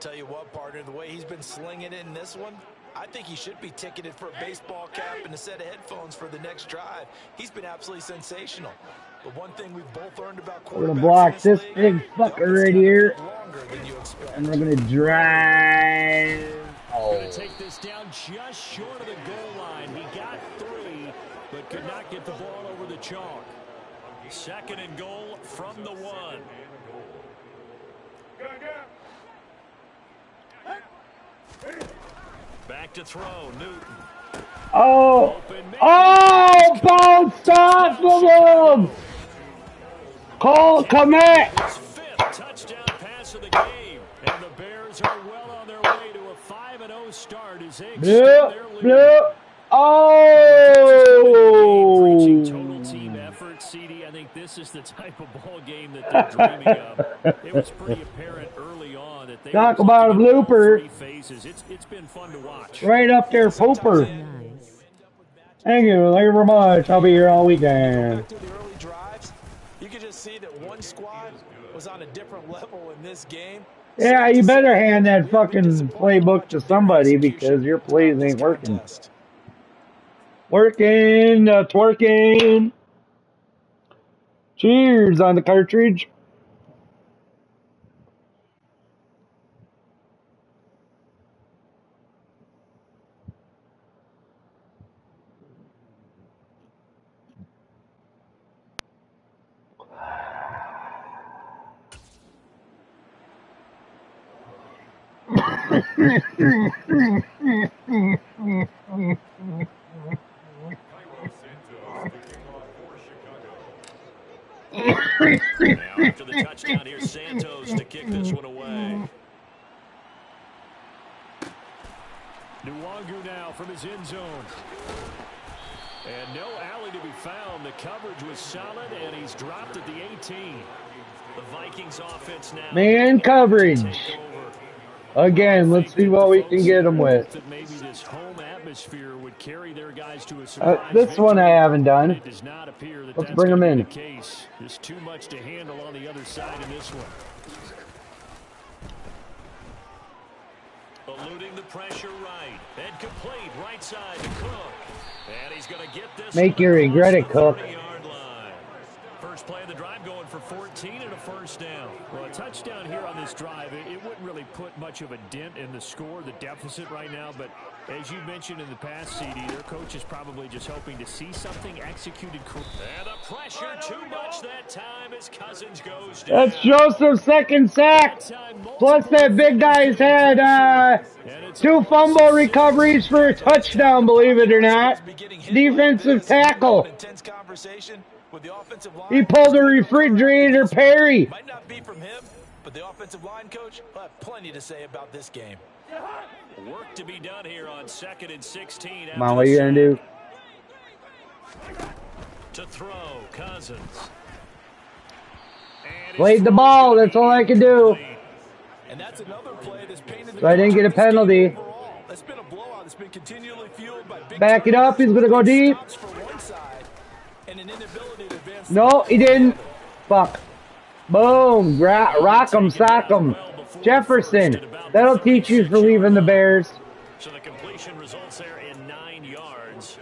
Speaker 4: tell you what, partner, the way he's been slinging it in this one, I think he should be ticketed for a baseball cap and a set of headphones for the next drive. He's been absolutely sensational. But one thing we've both learned about quarterbacks
Speaker 1: We're gonna block this
Speaker 4: league,
Speaker 1: big fucker right here, and we're gonna drive.
Speaker 3: Going to take this down just short of the goal line. He got 3, but could not get the ball over the chalk. 2nd and goal from the 1. Back to throw, Newton.
Speaker 1: Oh! Oh! Bounced off of him! Cole Komet!
Speaker 3: His 5th touchdown pass of the game. And the Bears are well on their way to a 5-0 start as they extend their lead.
Speaker 1: Oh!
Speaker 3: Total team effort, CD. I think this is the type of ball game that they're dreaming of. It was pretty apparent early on that they
Speaker 1: Talk about a blooper.
Speaker 3: It's been fun to watch.
Speaker 1: Right up there, Pooper.
Speaker 8: Nice.
Speaker 1: Thank you very much. I'll be here all weekend.
Speaker 4: Through the early drives, you could just see that one squad was on a different level in this game.
Speaker 1: Yeah, you better hand that fucking playbook to somebody because your plays ain't working. Working, twerking. Cheers on the cartridge.
Speaker 3: After the touchdown, here's Santos to kick this one away. Nwangu now from his end zone. And no alley to be found. The coverage was solid, and he's dropped at the 18. The Vikings offense now.
Speaker 1: Man coverage. Again, let's see what we can get them with.
Speaker 3: Maybe this home atmosphere would carry their guys to a surprise
Speaker 1: this one I haven't done.
Speaker 3: It does not appear that
Speaker 1: Let's
Speaker 3: that's
Speaker 1: bring them
Speaker 3: going to
Speaker 1: in.
Speaker 3: be the case. There's too much to handle on the other side in this one. Eluding the pressure right. And complete right side to Cook. And he's going to get this.
Speaker 1: Make you regret it, Cook.
Speaker 3: First play of the drive going for 14 and a first down. Well, a touchdown here on this drive, it wouldn't really put much of a dent in the score, the deficit right now. But as you mentioned in the past, CD, their coach is probably just hoping to see something executed correctly. And the pressure too much that time as Cousins goes down.
Speaker 1: That's Joseph's second sack. Plus that big guy's had 2 fumble recoveries for a touchdown, believe it or not. Defensive tackle. He pulled a refrigerator Perry.
Speaker 4: Might not be from him, but the offensive line coach will have plenty to say about this game.
Speaker 3: Work to be done here on 2nd and 16.
Speaker 1: Come on, what are you going to do?
Speaker 3: To throw, Cousins.
Speaker 1: Played the ball, that's all I could do.
Speaker 4: And that's another play that's painted
Speaker 1: So I didn't get a penalty.
Speaker 4: It's been a blowout that's been continually fueled by big
Speaker 1: Back it up, he's going to go deep. No, he didn't. Fuck. Boom. Rock him, sock him. Jefferson. That'll teach you for leaving the Bears.
Speaker 3: So the completion results there in 9 yards.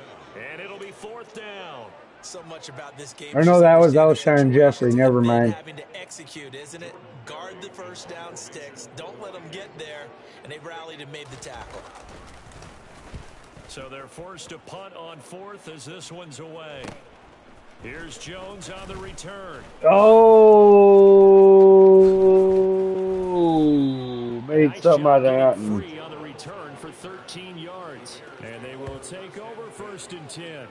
Speaker 3: And it'll be 4th down.
Speaker 4: So much about this game.
Speaker 1: I know that was Alshon Jeffrey. Never mind.
Speaker 4: Having to execute, isn't it? Guard the first down sticks. Don't let them get there. And they rallied and made the tackle.
Speaker 3: So they're forced to punt on 4th as this one's away. Here's Jones on the return.
Speaker 1: Oh, made something out of that.
Speaker 3: Free on the return for 13 yards. And they will take over 1st and 10.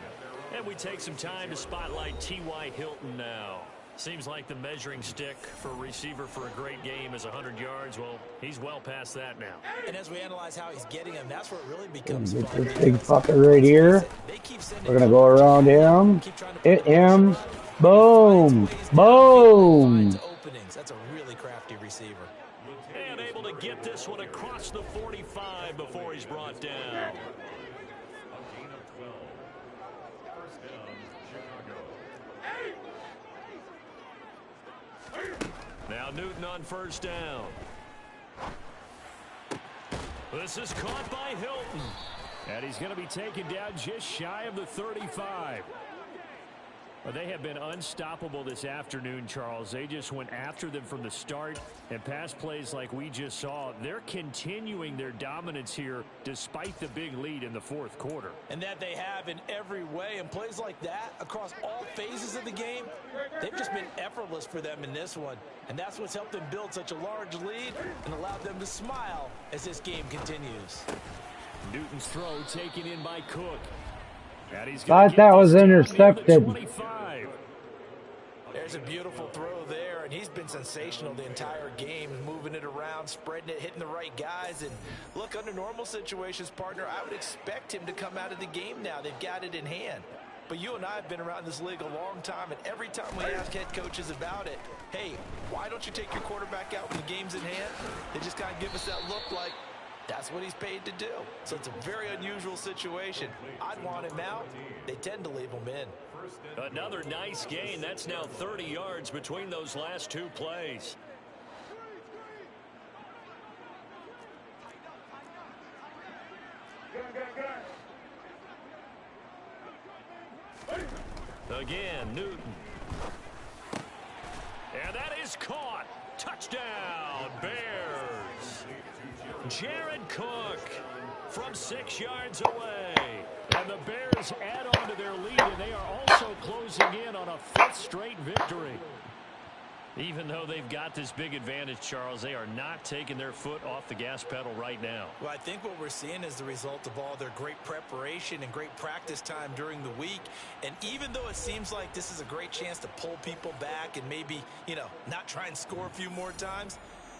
Speaker 3: And we take some time to spotlight T.Y. Hilton now. Seems like the measuring stick for a receiver for a great game is 100 yards. Well, he's well past that now.
Speaker 4: And as we analyze how he's getting them, that's where it really becomes
Speaker 1: Get
Speaker 4: fun.
Speaker 1: this big fucker right here. We're going to go around him. Hit him. Boom. Boom.
Speaker 4: That's a really crafty receiver.
Speaker 3: And able to get this one across the 45 before he's brought down. Now Newton on 1st down.
Speaker 5: This is caught by Hilton. And he's going to be taken down just shy of the 35. Well, they have been unstoppable this afternoon, Charles. They just went after them from the start, and pass plays like we just saw. They're continuing their dominance here despite the big lead in the fourth quarter.
Speaker 4: And that they have in every way. And plays like that across all phases of the game, they've just been effortless for them in this one. And that's what's helped them build such a large lead and allowed them to smile as this game continues.
Speaker 5: Newton's throw taken in by Cook.
Speaker 1: Thought that was intercepted.
Speaker 4: There's a beautiful throw there, and he's been sensational the entire game, moving it around, spreading it, hitting the right guys. And look, under normal situations, partner, I would expect him to come out of the game now. They've got it in hand. But you and I have been around this league a long time, and every time we ask head coaches about it, hey, why don't you take your quarterback out when the game's in hand? They just kind of give us that look like, that's what he's paid to do. So it's a very unusual situation. I'd want him out. They tend to leave him in.
Speaker 5: Another nice gain. That's now 30 yards between those last two plays. Again, Newton. And that is caught. Touchdown, Bears. Jared Cook from 6 yards away. And the Bears add on to their lead, and they are also closing in on a fifth straight victory. Even though they've got this big advantage, Charles, they are not taking their foot off the gas pedal right now.
Speaker 4: Well, I think what we're seeing is the result of all their great preparation and great practice time during the week. And even though it seems like this is a great chance to pull people back and maybe, not try and score a few more times,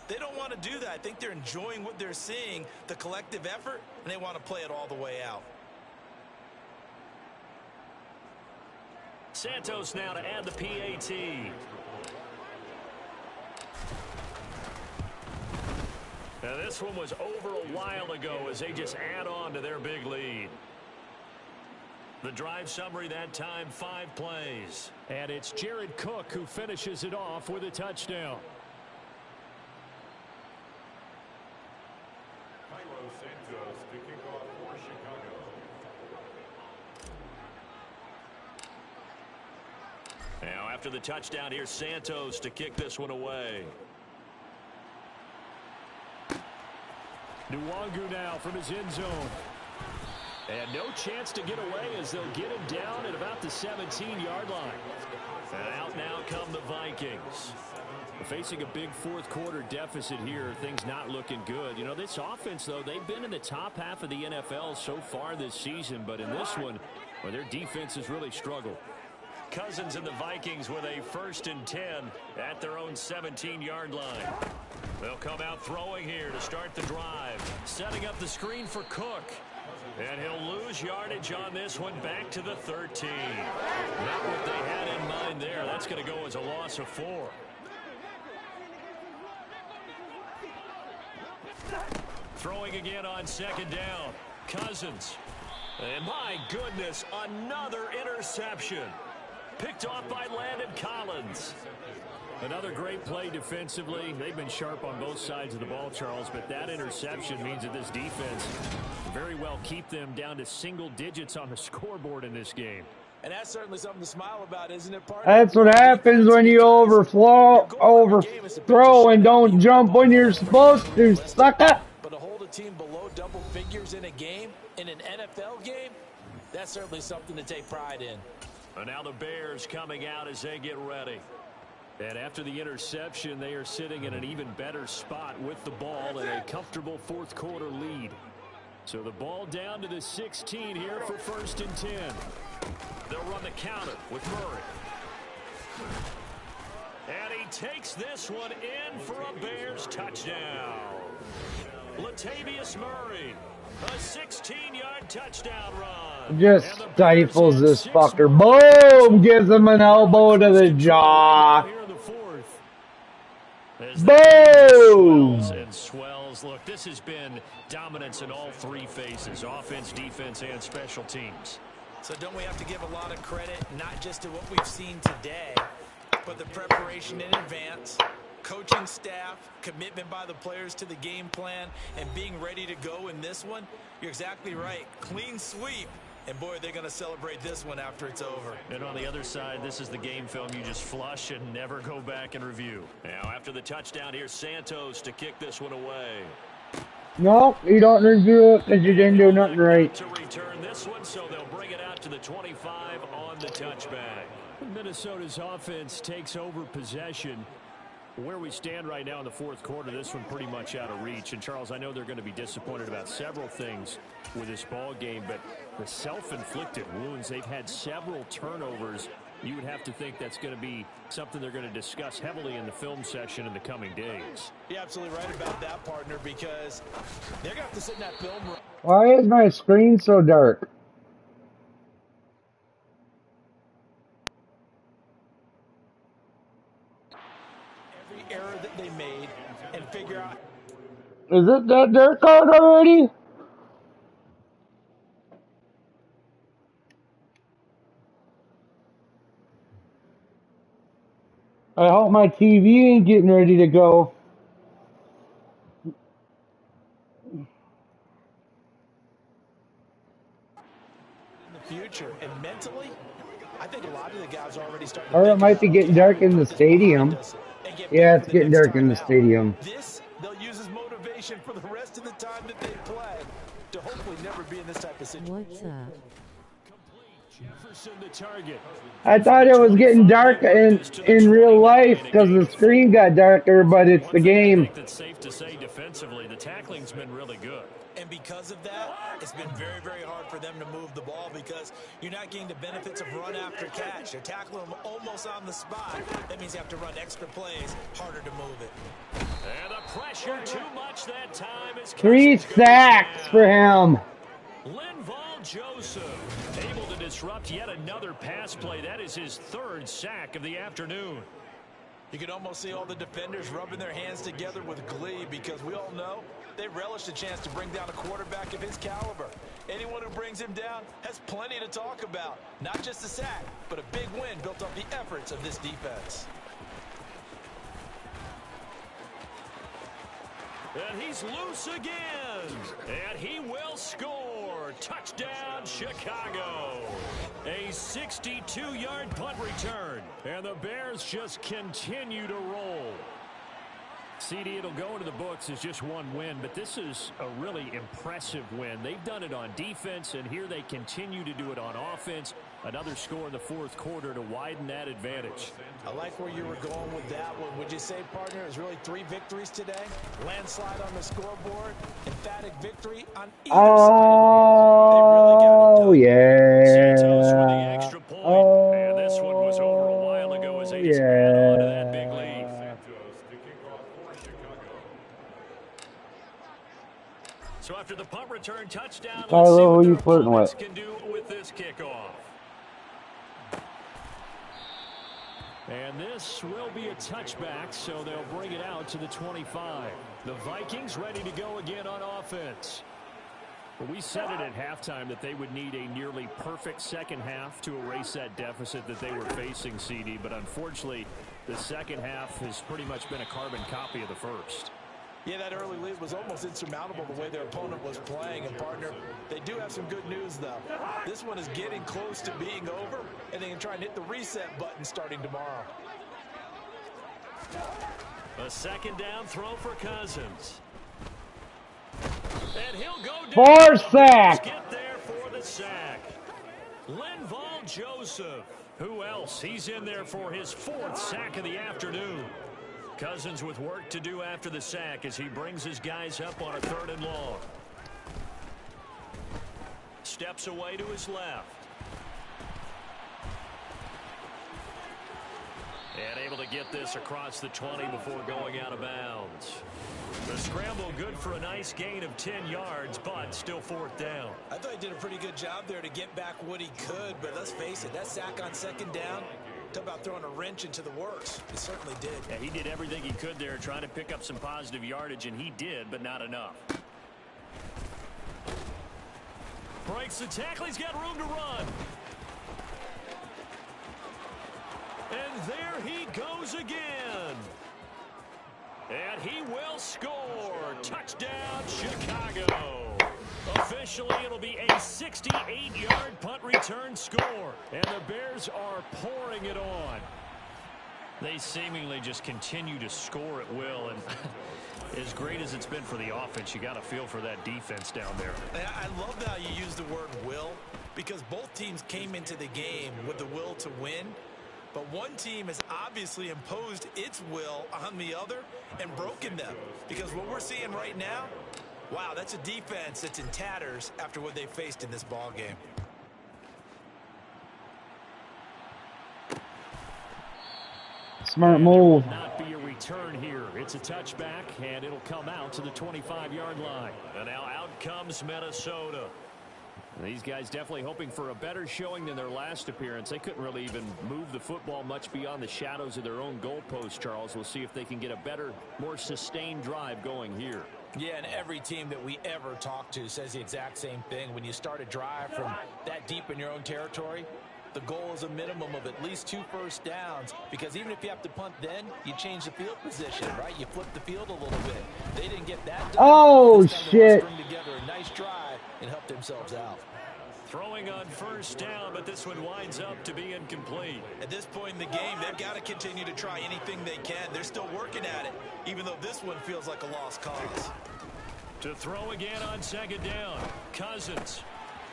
Speaker 4: they don't want to do that. I think they're enjoying what they're seeing, the collective effort, and they want to play it all the way out.
Speaker 5: Santos now to add the PAT. Now this one was over a while ago as they just add on to their big lead. The drive summary that time, 5 plays. And it's Jared Cook who finishes it off with a touchdown.
Speaker 2: Santos to kick off for Chicago.
Speaker 5: Now after the touchdown, here's Santos to kick this one away. Nwangu now from his end zone. And no chance to get away as they'll get him down at about the 17-yard line. And out now come the Vikings. Facing a big fourth quarter deficit here, things not looking good. This offense, though, they've been in the top half of the NFL so far this season, but in this one, their defense has really struggled. Cousins and the Vikings with a 1st and 10 at their own 17-yard line. They'll come out throwing here to start the drive. Setting up the screen for Cook. And he'll lose yardage on this one back to the 13. Not what they had in mind there. That's going to go as a loss of 4. Throwing again on 2nd down. Cousins. And my goodness, another interception. Picked off by Landon Collins. Another great play defensively. They've been sharp on both sides of the ball, Charles, but that interception means that this defense very well keep them down to single digits on the scoreboard in this game.
Speaker 4: And that's certainly something to smile about, isn't it, partner?
Speaker 1: That's what happens when you overthrow and don't jump when you're supposed to, sucker.
Speaker 4: But to hold a team below double figures in a game, in an NFL game, that's certainly something to take pride in.
Speaker 5: And now the Bears coming out as they get ready. And after the interception, they are sitting in an even better spot with the ball and a comfortable fourth quarter lead. So the ball down to the 16 here for 1st and 10. They'll run the counter with Murray. And he takes this one in for a Bears touchdown. Latavius Murray, a 16-yard touchdown run.
Speaker 1: Just stifles this fucker. Boom! Gives him an elbow to the jaw. Boom!
Speaker 5: And swells. Look, this has been dominance in all 3 phases, offense, defense, and special teams.
Speaker 4: So don't we have to give a lot of credit, not just to what we've seen today, but the preparation in advance, coaching staff, commitment by the players to the game plan, and being ready to go in this one, you're exactly right. Clean sweep. And, boy, they're going to celebrate this one after it's over.
Speaker 5: And on the other side, this is the game film you just flush and never go back and review. Now, after the touchdown, here's Santos to kick this one away.
Speaker 1: No, you don't review it because you didn't do nothing right.
Speaker 5: To return this one, so they'll bring it out to the 25 on the touchback. Minnesota's offense takes over possession. Where we stand right now in the fourth quarter, this one pretty much out of reach. And, Charles, I know they're going to be disappointed about several things with this ball game, but the self-inflicted wounds, they've had several turnovers. You would have to think that's going to be something they're going to discuss heavily in the film session in the coming days.
Speaker 4: You're absolutely right about that, partner, because they're going to have to sit in that film room.
Speaker 1: Why is my screen so dark?
Speaker 4: Every error that they made and figure out.
Speaker 1: Is it that dark out already? I hope my TV ain't getting ready to go.
Speaker 4: In the future and mentally, I think a lot of the guys are already starting to
Speaker 1: Or it
Speaker 4: think
Speaker 1: might
Speaker 4: about,
Speaker 1: be getting
Speaker 4: okay,
Speaker 1: dark
Speaker 4: how do we
Speaker 1: in the
Speaker 4: put this behind
Speaker 1: stadium.
Speaker 4: us and get
Speaker 1: Yeah,
Speaker 4: back
Speaker 1: it's
Speaker 4: for the
Speaker 1: getting
Speaker 4: next
Speaker 1: dark in
Speaker 4: time
Speaker 1: the
Speaker 4: out.
Speaker 1: stadium.
Speaker 4: This, they'll use as motivation for the rest of the time that they play to hopefully never be in this type of situation.
Speaker 8: What's up?
Speaker 5: Jefferson the target.
Speaker 1: I thought it was getting dark in real life because the screen got darker, but it's the
Speaker 5: I
Speaker 1: game.
Speaker 5: think that's safe to say defensively, the tackling's been really good.
Speaker 4: And because of that, it's been very, very hard for them to move the ball because you're not getting the benefits of run after catch. They're tackling them almost on the spot. That means you have to run extra plays, harder to move it.
Speaker 5: And the pressure too much that time. As
Speaker 1: 3
Speaker 5: Cousins goes
Speaker 1: sacks
Speaker 5: down.
Speaker 1: for him.
Speaker 5: Linval Joseph able to disrupt yet another pass play. That is his third sack of the afternoon.
Speaker 4: You can almost see all the defenders rubbing their hands together with glee because we all know they relish the chance to bring down a quarterback of his caliber. Anyone who brings him down has plenty to talk about. Not just a sack, but a big win built on the efforts of this defense.
Speaker 5: And he's loose again. And he will score. Touchdown, Chicago. A 62-yard punt return. And the Bears just continue to roll. CD, it'll go into the books as just one win, but this is a really impressive win. They've done it on defense, and here they continue to do it on offense. Another score in the fourth quarter to widen that advantage.
Speaker 4: I like where you were going with that one. Would you say, partner, it was really 3 victories today? Landslide on the scoreboard, emphatic victory on either
Speaker 1: Oh,
Speaker 4: side.
Speaker 5: Santos with the
Speaker 1: yeah.
Speaker 5: extra point.
Speaker 1: Oh,
Speaker 5: And this one was over a while ago as they just add on to that big lead. So after the punt return touchdown, let's see
Speaker 1: Tyler,
Speaker 5: what
Speaker 1: who you
Speaker 5: their
Speaker 1: flirting
Speaker 5: opponents
Speaker 1: with?
Speaker 5: can do with this kickoff. And this will be a touchback, so they'll bring it out to the 25. The Vikings ready to go again on offense. Well, we said it at halftime that they would need a nearly perfect second half to erase that deficit that they were facing, CD, but unfortunately, the second half has pretty much been a carbon copy of the first.
Speaker 4: Yeah, that early lead was almost insurmountable the way their opponent was playing. And, partner, they do have some good news, though. This one is getting close to being over, and they can try and hit the reset button starting tomorrow.
Speaker 5: A second down throw for Cousins. And he'll go down.
Speaker 1: 4 sacks.
Speaker 5: Get there for the sack. Linval Joseph. Who else? He's in there for his 4th sack of the afternoon. Cousins with work to do after the sack as he brings his guys up on a 3rd and long. Steps away to his left. And able to get this across the 20 before going out of bounds. The scramble good for a nice gain of 10 yards, but still 4th down.
Speaker 4: I thought he did a pretty good job there to get back what he could, but let's face it, that sack on 2nd down, talk about throwing a wrench into the works. He certainly did.
Speaker 5: Yeah, he did everything he could there trying to pick up some positive yardage, and he did, but not enough. Breaks the tackle. He's got room to run. And there he goes again.
Speaker 3: And he will score. Touchdown, Chicago. Officially, it'll be a 68-yard punt return score. And the Bears are pouring it on. They seemingly just continue to score at will. And as great as it's been for the offense, you got to feel for that defense down there.
Speaker 4: I love how you use the word will, because both teams came into the game with the will to win. But one team has obviously imposed its will on the other and broken them. Because what we're seeing right now, wow, that's a defense that's in tatters after what they faced in this ball game.
Speaker 1: Smart move.
Speaker 3: Not be a return here. It's a touchback, and it'll come out to the 25-yard line. And now out comes Minnesota. These guys definitely hoping for a better showing than their last appearance. They couldn't really even move the football much beyond the shadows of their own goalpost, Charles. We'll see if they can get a better, more sustained drive going here.
Speaker 4: Yeah, and every team that we ever talk to says the exact same thing. When you start a drive from that deep in your own territory, the goal is a minimum of at least 2 first downs, because even if you have to punt then, you change the field position, right? You flip the field a little bit. They didn't get that done.
Speaker 1: Oh, shit.
Speaker 4: String together a nice drive and help themselves out.
Speaker 3: Throwing on first down, but this one winds up to be incomplete.
Speaker 4: At this point in the game, they've got to continue to try anything they can. They're still working at it, even though this one feels like a lost cause.
Speaker 3: To throw again on second down. Cousins.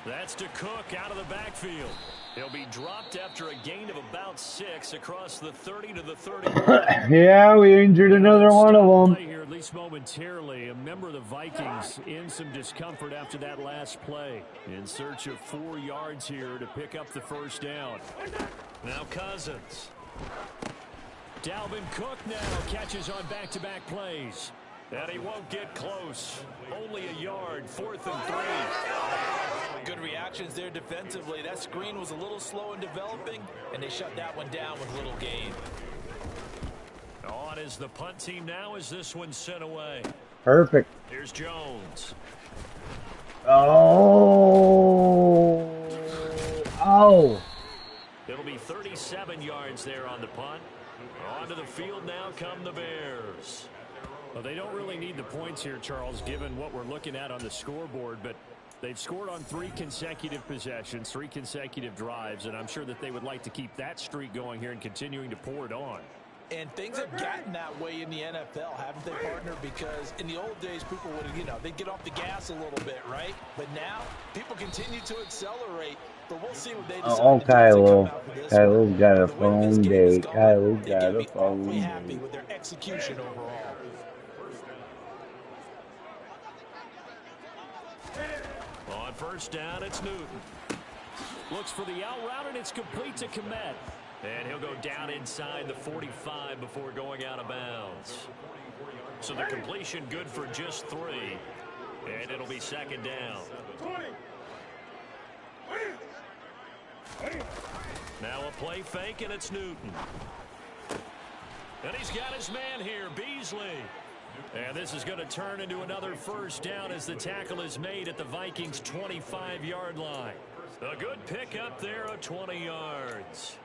Speaker 3: That's to Cook out of the backfield. He'll be dropped after a gain of about 6 across the 30 to the 30.
Speaker 1: Yeah, we injured another one of them.
Speaker 3: Here, at least momentarily, a member of the Vikings in some discomfort after that last play. In search of 4 yards here to pick up the first down. Now Cousins. Dalvin Cook now catches on back-to-back plays. And he won't get close. Only a yard, 4th and 3.
Speaker 4: Good reactions there defensively. That screen was a little slow in developing, and they shut that one down with little gain.
Speaker 3: On is the punt team now as this one's sent away.
Speaker 1: Perfect.
Speaker 3: Here's Jones.
Speaker 1: Oh. Oh.
Speaker 3: It'll be 37 yards there on the punt. Onto the field now come the Bears. Well, they don't really need the points here, Charles, given what we're looking at on the scoreboard, but they've scored on 3 consecutive possessions, 3 consecutive drives, and I'm sure that they would like to keep that streak going here and continuing to pour it on.
Speaker 4: And things have gotten that way in the NFL, haven't they, partner? Because in the old days, people would, they'd get off the gas a little bit, right? But now, people continue to accelerate, but we'll see what they decide
Speaker 1: Oh,
Speaker 4: to do
Speaker 1: Kylo.
Speaker 4: for this
Speaker 1: Kylo's got a
Speaker 4: one. The way this
Speaker 1: phone
Speaker 4: game is
Speaker 1: date.
Speaker 4: going,
Speaker 1: Kylo's
Speaker 4: they
Speaker 1: got
Speaker 4: can
Speaker 1: a
Speaker 4: be
Speaker 1: phone
Speaker 4: awfully happy
Speaker 1: date.
Speaker 4: with their execution overall.
Speaker 3: On first down, it's Newton. Looks for the out route, and it's complete to Kmet. And he'll go down inside the 45 before going out of bounds. So the completion good for just 3. And it'll be second down. Now a play fake, and it's Newton. And he's got his man here, Beasley. And this is going to turn into another first down as the tackle is made at the Vikings' 25-yard line. A good pickup there of 20 yards.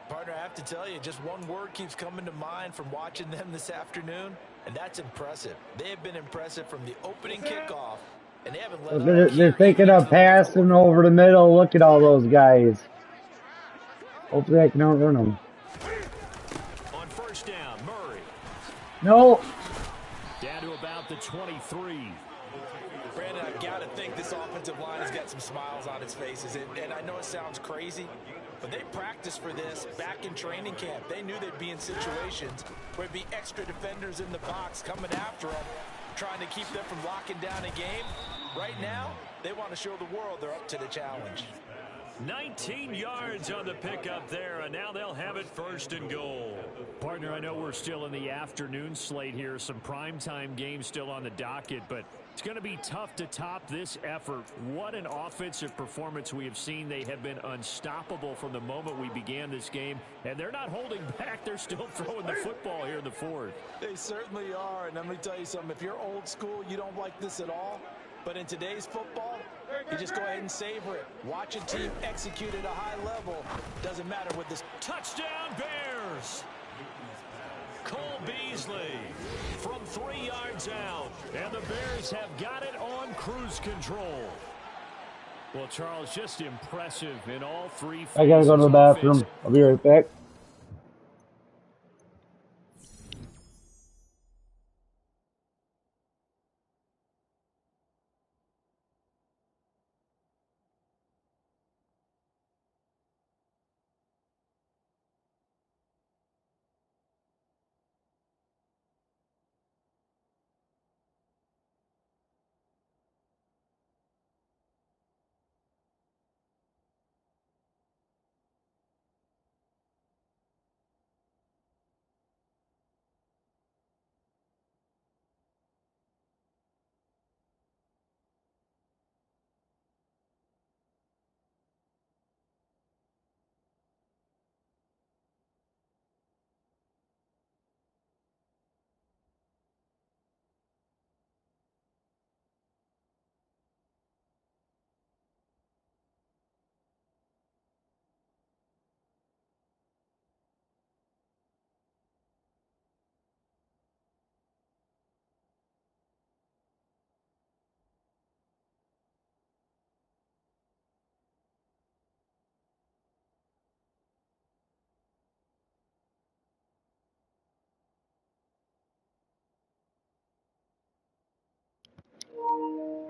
Speaker 4: Partner, I have to tell you, just one word keeps coming to mind from watching them this afternoon, and that's impressive. They have been impressive from the opening kickoff, and they haven't let up.
Speaker 1: They're thinking of passing over the middle. Look at all those guys. Hopefully I can outrun them.
Speaker 3: On first down, Murray.
Speaker 1: No.
Speaker 3: Down to about the 23.
Speaker 4: Brandon, I've got to think this offensive line has got some smiles on its faces, and I know it sounds crazy, but they practiced for this back in training camp. They knew they'd be in situations where there'd be extra defenders in the box coming after them, trying to keep them from locking down a game. Right now, they want to show the world they're up to the challenge.
Speaker 3: 19 yards on the pickup there, and now they'll have it 1st and goal.
Speaker 5: Partner, I know we're still in the afternoon slate here, some primetime games still on the docket, but it's going to be tough to top this effort. What an offensive performance we have seen. They have been unstoppable from the moment we began this game, and they're not holding back. They're still throwing the football here in the 4th.
Speaker 4: They certainly are, and let me tell you something. If you're old school, you don't like this at all. But in today's football, you just go ahead and savor it. Watch a team execute at a high level. Doesn't matter what this.
Speaker 3: Touchdown, Bears! Cole Beasley Beasley from 3 yards out. And the Bears have got it on cruise control. Well, Charles, just impressive in all three phases.
Speaker 1: I gotta go to the bathroom. I'll be right back.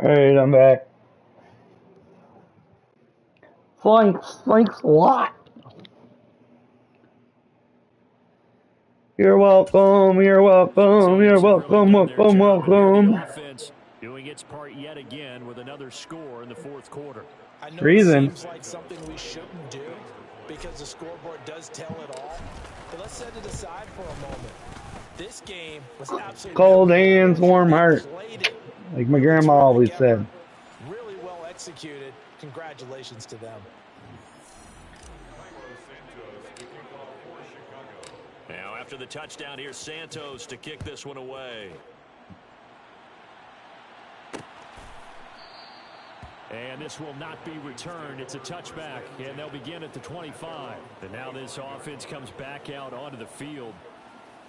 Speaker 1: Alright, I'm back. Thanks a lot. You're welcome, you're welcome, you're welcome, welcome, welcome.
Speaker 3: Offense doing its part yet again with another score in the fourth quarter.
Speaker 4: I know
Speaker 1: Reason.
Speaker 4: it seems like something we shouldn't do because the scoreboard does tell it all. But let's set it aside for a moment. This game was absolutely
Speaker 1: Cold hands, warm heart. Like my grandma always said.
Speaker 4: Really well executed. Congratulations to them.
Speaker 3: Now after the touchdown, here's Santos to kick this one away. And this will not be returned. It's a touchback, and they'll begin at the 25. And now this offense comes back out onto the field.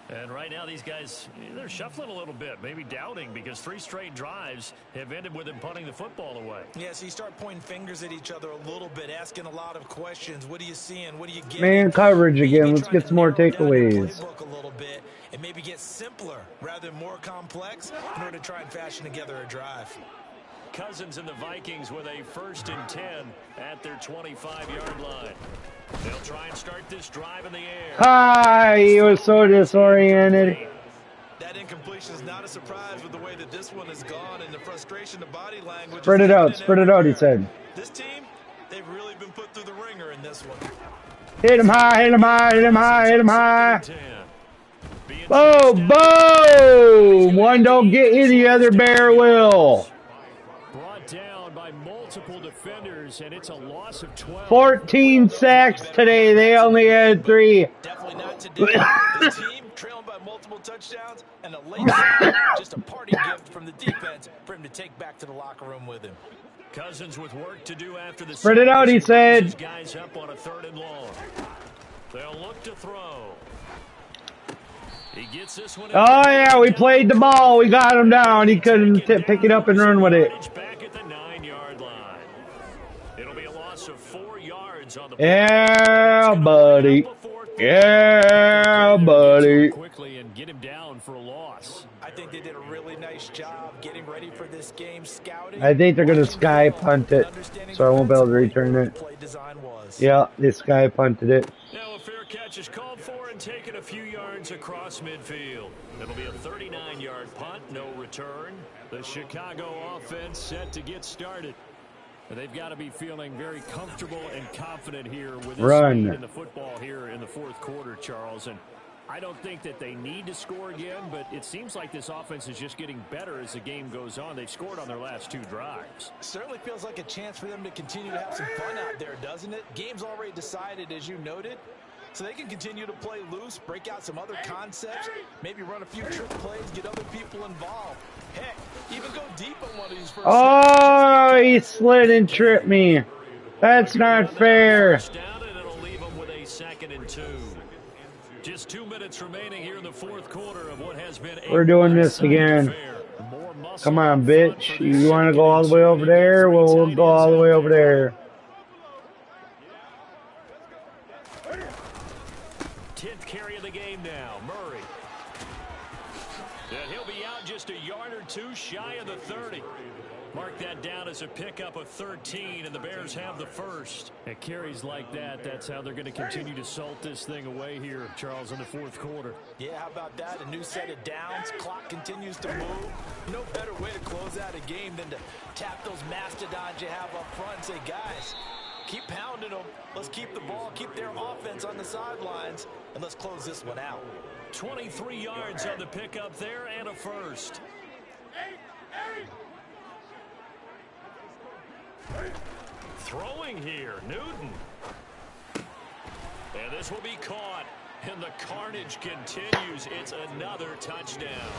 Speaker 3: And right now these guys, they're shuffling a little bit, maybe doubting, because 3 straight drives have ended with them punting the football away.
Speaker 4: Yeah, so you start pointing fingers at each other a little bit, asking a lot of questions. What are you seeing? What are you getting?
Speaker 1: Man coverage again. Let's get some more takeaways.
Speaker 4: A little bit and maybe get simpler rather than more complex in order to try and fashion together a drive.
Speaker 3: Cousins and the Vikings with a 1st and 10 at their 25-yard line. They'll try and start this drive in the air.
Speaker 1: Hi, he was so disoriented.
Speaker 4: That incompletion is not a surprise with the way that this one has gone and the frustration, the body language.
Speaker 1: Spread it out, he said.
Speaker 4: This team, they've really been put through the ringer in this one.
Speaker 1: Hit him high, hit him high, hit him high, hit him high. Boom, boom. One don't get you, the other bear will.
Speaker 3: Brought down by multiple defenders, and it's a loss of 12.
Speaker 1: 14 sacks today. They only had 3.
Speaker 4: Definitely not today. The team trailing by multiple touchdowns, and a late sack, just a party gift from the defense for him to take back to the locker room with him.
Speaker 3: Cousins with work to do after the
Speaker 1: spread it out, he said.
Speaker 3: Guys up on a 3rd and long. They'll look to throw. He gets this one.
Speaker 1: Oh yeah, we played the ball. We got him down. He couldn't pick it up and run with it.
Speaker 3: Back at the 9-yard line. It'll be a loss of 4 yards on the
Speaker 1: Yeah, buddy. Yeah, buddy.
Speaker 3: Quickly and get him down for a loss.
Speaker 4: I think they did a really nice job getting ready for this game, scouting.
Speaker 1: I think they're gonna sky punt it, so I won't be able to return it. Yeah, they sky punted it.
Speaker 3: Now a fair catch is called for and taken a few yards across midfield. It'll be a 39-yard punt, no return. The Chicago offense set to get started. They've got to be feeling very comfortable and confident here with this lead in the football here in the 4th quarter, Charles. And I don't think that they need to score again, but it seems like this offense is just getting better as the game goes on. They've scored on their last 2 drives.
Speaker 4: Certainly feels like a chance for them to continue to have some fun out there, doesn't it? Game's already decided, as you noted. So they can continue to play loose, break out some other concepts, maybe run a few trick plays, get other people involved. Heck, even go deep on one of these first.
Speaker 1: Oh, he slid and tripped me. That's not fair.
Speaker 3: Down, and it'll leave them with a 2nd and 2.
Speaker 5: Just 2 minutes remaining here in the fourth quarter of what has been a
Speaker 1: We're doing this
Speaker 5: one-sided
Speaker 1: again.
Speaker 5: affair. More muscle
Speaker 1: Come on,
Speaker 5: up front
Speaker 1: bitch.
Speaker 5: for this
Speaker 1: You want to
Speaker 5: second
Speaker 1: go all
Speaker 5: and
Speaker 1: the way
Speaker 5: 2.
Speaker 1: over
Speaker 5: They've got
Speaker 1: there?
Speaker 5: 3
Speaker 1: Well, we'll
Speaker 5: tight
Speaker 1: go
Speaker 5: ends
Speaker 1: all the
Speaker 5: out
Speaker 1: way over there.
Speaker 5: 10th carry of the game now. Murray. And he'll be out just a yard or two shy of the 30. Mark that down as a pickup of 13, and the Bears have the first. At carries like that, that's how they're going to continue to salt this thing away here, Charles, in the fourth quarter.
Speaker 4: Yeah, how about that? A new set of downs. Clock continues to move. No better way to close out a game than to tap those mastodons you have up front and say, guys, keep pounding them. Let's keep the ball, keep their offense on the sidelines, and let's close this one out.
Speaker 5: 23 yards on the pickup there and a first. Throwing here, Newton. And this will be caught. And the carnage continues. It's another touchdown.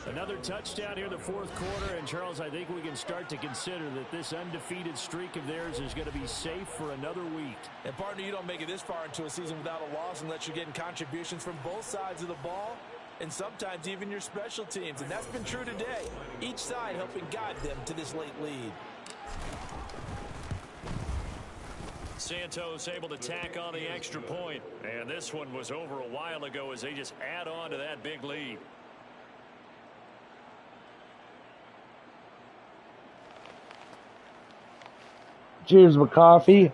Speaker 5: Another touchdown here in the fourth quarter. And, Charles, I think we can start to consider that this undefeated streak of theirs is going to be safe for another week.
Speaker 4: And, partner, you don't make it this far into a season without a loss unless you're getting contributions from both sides of the ball and sometimes even your special teams. And that's been true today. Each side helping guide them to this late lead.
Speaker 5: Santos able to tack on the extra point. And this one was over a while ago as they just add on to that big lead.
Speaker 1: Cheers, my coffee.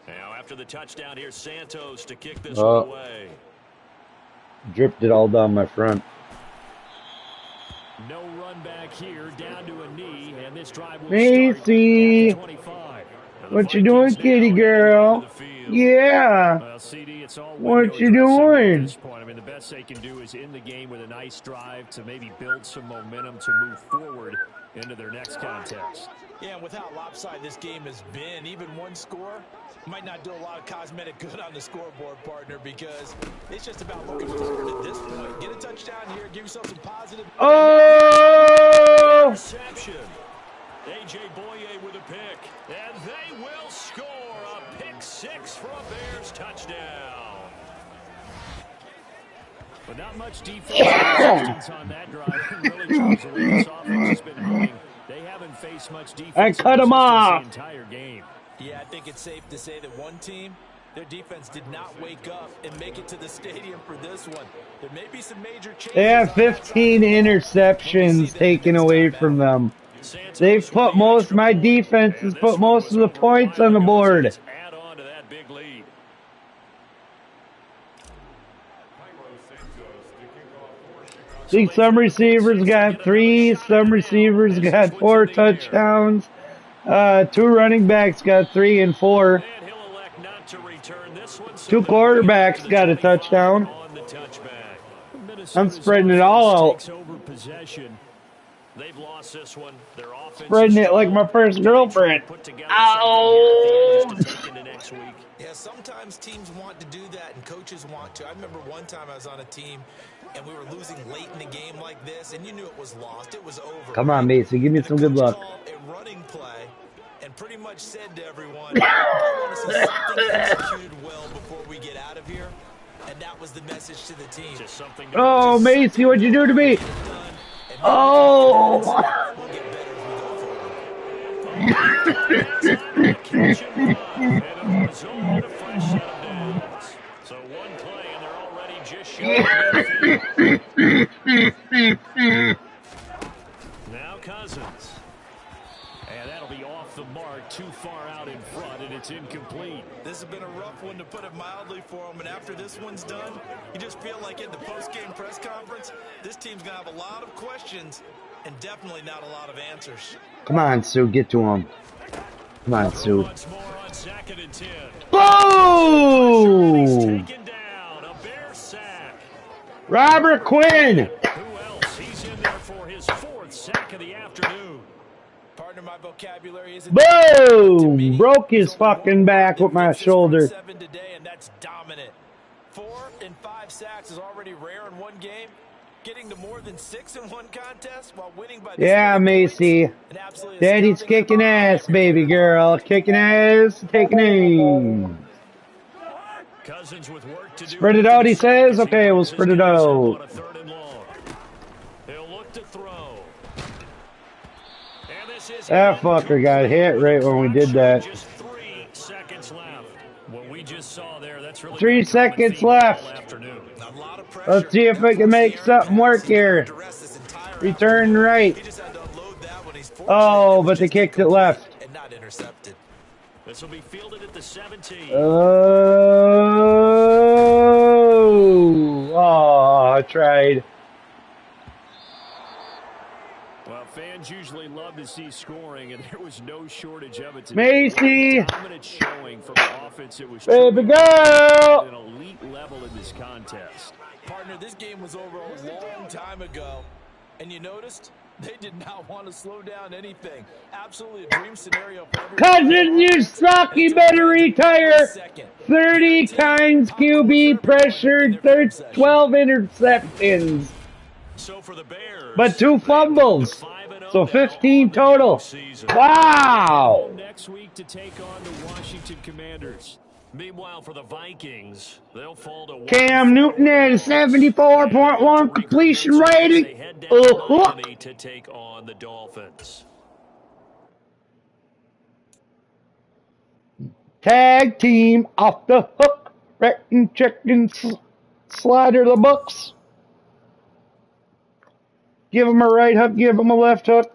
Speaker 5: Now after the touchdown, here's Santos to kick this one away.
Speaker 1: Dripped it all down my front.
Speaker 5: No run back here, down to a knee, and this drive will
Speaker 1: Macy,
Speaker 5: start at 25.
Speaker 1: what you doing, kitty girl? Yeah.
Speaker 5: Well, CD, it's all
Speaker 1: what you
Speaker 5: at
Speaker 1: doing?
Speaker 5: this point. I mean, the best they can do is end the game with a nice drive to maybe build some momentum to move forward into their next contest.
Speaker 4: Yeah, and with how lopsided this game has been, even one score might not do a lot of cosmetic good on the scoreboard, partner, because it's just about looking forward at this point. Get a touchdown here, give yourself some positive.
Speaker 1: Oh!
Speaker 5: Interception. A.J. Boye with a pick, and they will score a pick six for a Bears touchdown. But not much defense resistance on that drive. Really, Charles, the way this offense has been humming, they haven't faced much defense.
Speaker 1: I cut him off.
Speaker 5: The entire game.
Speaker 4: Yeah, I think it's safe to say that one team, their defense did not wake up and make it to the stadium for this one. There may be some major changes.
Speaker 1: They have 15 interceptions taken away from them. They've put most, my defense has put most of the points on the board.
Speaker 5: Add on to that big lead.
Speaker 1: See, some receivers got 3, some receivers got 4 touchdowns. 2 running backs got 3 and 4. 2 quarterbacks got a touchdown. I'm spreading it all out.
Speaker 5: They've lost this one. Their offense
Speaker 1: spreading it like my first girlfriend. Ow!
Speaker 4: Yeah, sometimes teams want to do that and coaches want to. I remember one time I was on a team and we were losing late in a game like this, and you knew it was lost. It was over.
Speaker 1: Come on, Macy, give me some good luck.
Speaker 4: A running play and pretty much said to everyone, I want to see something executed well before we get out of here. And that was the message to the team.
Speaker 1: Oh, Macy, what'd you do to me? Oh!
Speaker 5: So one play and they're already just now Cousins. And that'll be off the mark, too far out in front, and it's incomplete.
Speaker 4: This has been a rough one, to put it mildly, for him. And after this one's done, you just feel like in the post-game press conference, this team's going to have a lot of questions and definitely not a lot of answers.
Speaker 1: Come on, Sue, get to him. Come on, Sue.
Speaker 5: Once more on 2nd and 10.
Speaker 1: Boom!
Speaker 5: Taken down, a Bear sack.
Speaker 1: Robert Quinn!
Speaker 5: Who else? He's in there for his 4th sack of the afternoon.
Speaker 4: Partner, my vocabulary isn't
Speaker 1: Boom! Broke his fucking back with my shoulder.
Speaker 4: 7 today, and that's dominant. 4 and 5 sacks is already rare in one game. Getting to more than 6 in one contest while winning by this
Speaker 1: Yeah,
Speaker 4: many points,
Speaker 1: Macy.
Speaker 4: an absolutely
Speaker 1: Daddy's
Speaker 4: astounding
Speaker 1: kicking
Speaker 4: feat in
Speaker 1: ass,
Speaker 4: every
Speaker 1: baby
Speaker 4: category.
Speaker 1: girl. Kicking ass, taking aim.
Speaker 5: Cousins with work to do
Speaker 1: Spread
Speaker 5: here
Speaker 1: it
Speaker 5: to
Speaker 1: out,
Speaker 5: the
Speaker 1: he
Speaker 5: sack
Speaker 1: says.
Speaker 5: as he
Speaker 1: Okay, we'll
Speaker 5: brings his
Speaker 1: spread it
Speaker 5: guys up
Speaker 1: out.
Speaker 5: on a 3rd and long. He'll look to throw. And this is
Speaker 1: That fucker got
Speaker 5: incomplete
Speaker 1: hit
Speaker 5: with the
Speaker 1: right when we
Speaker 5: clock
Speaker 1: did
Speaker 5: showing
Speaker 1: that.
Speaker 5: just 3 seconds left. What we just saw there, that's really been
Speaker 1: 3
Speaker 5: a common
Speaker 1: seconds
Speaker 5: theme all
Speaker 1: left.
Speaker 5: afternoon.
Speaker 4: A lot of pressure.
Speaker 1: Let's see if
Speaker 4: Got to
Speaker 1: we can
Speaker 4: force the
Speaker 1: make
Speaker 4: errant
Speaker 1: something
Speaker 4: pass.
Speaker 1: work
Speaker 4: He's been under
Speaker 1: here.
Speaker 4: duress this entire
Speaker 1: Return
Speaker 4: afternoon.
Speaker 1: right.
Speaker 4: He just had to unload that when he's fortunate it
Speaker 1: Oh,
Speaker 4: was
Speaker 1: but they
Speaker 4: just
Speaker 1: kicked it
Speaker 4: incomplete
Speaker 1: left.
Speaker 4: and not intercepted.
Speaker 5: This will be fielded at the 17.
Speaker 1: Oh, I tried.
Speaker 5: Well, fans usually love to see scoring, and there was no shortage of it today. What
Speaker 1: Macy,
Speaker 5: a dominant showing from the offense. It was
Speaker 1: baby
Speaker 5: truly at
Speaker 1: girl.
Speaker 5: an elite level in this contest.
Speaker 4: Partner, this game was over a long time ago. And you noticed? They did not want to slow down anything. Absolutely a dream scenario for everyone on
Speaker 1: Cousins,
Speaker 4: their
Speaker 1: you
Speaker 4: offense.
Speaker 1: suck.
Speaker 4: They
Speaker 1: You
Speaker 4: took
Speaker 1: better
Speaker 4: advantage of every
Speaker 1: retire.
Speaker 4: second.
Speaker 1: 30
Speaker 4: Guaranteed
Speaker 1: times
Speaker 4: popcorn for
Speaker 1: QB
Speaker 4: everyone in
Speaker 1: pressured,
Speaker 4: their film session.
Speaker 1: 12 interceptions,
Speaker 5: So for the
Speaker 1: but
Speaker 5: Bears,
Speaker 1: 2
Speaker 5: they improve to
Speaker 1: fumbles.
Speaker 5: 5-0
Speaker 1: So
Speaker 5: now
Speaker 1: 15
Speaker 5: on the young
Speaker 1: total.
Speaker 5: season. At
Speaker 1: Wow.
Speaker 5: home next week to take on the Washington Commanders. Meanwhile, for the Vikings, they'll fall to 1-4
Speaker 1: Cam Newton
Speaker 5: with the
Speaker 1: had a
Speaker 5: loss. And they'll look to
Speaker 1: 74.1
Speaker 5: regroup
Speaker 1: completion
Speaker 5: next week as
Speaker 1: rating.
Speaker 5: they head down to Miami to take on the Dolphins.
Speaker 1: Tag team off the hook. Rectin chicken slider the Bucks. Give him a right hook, give him a left hook.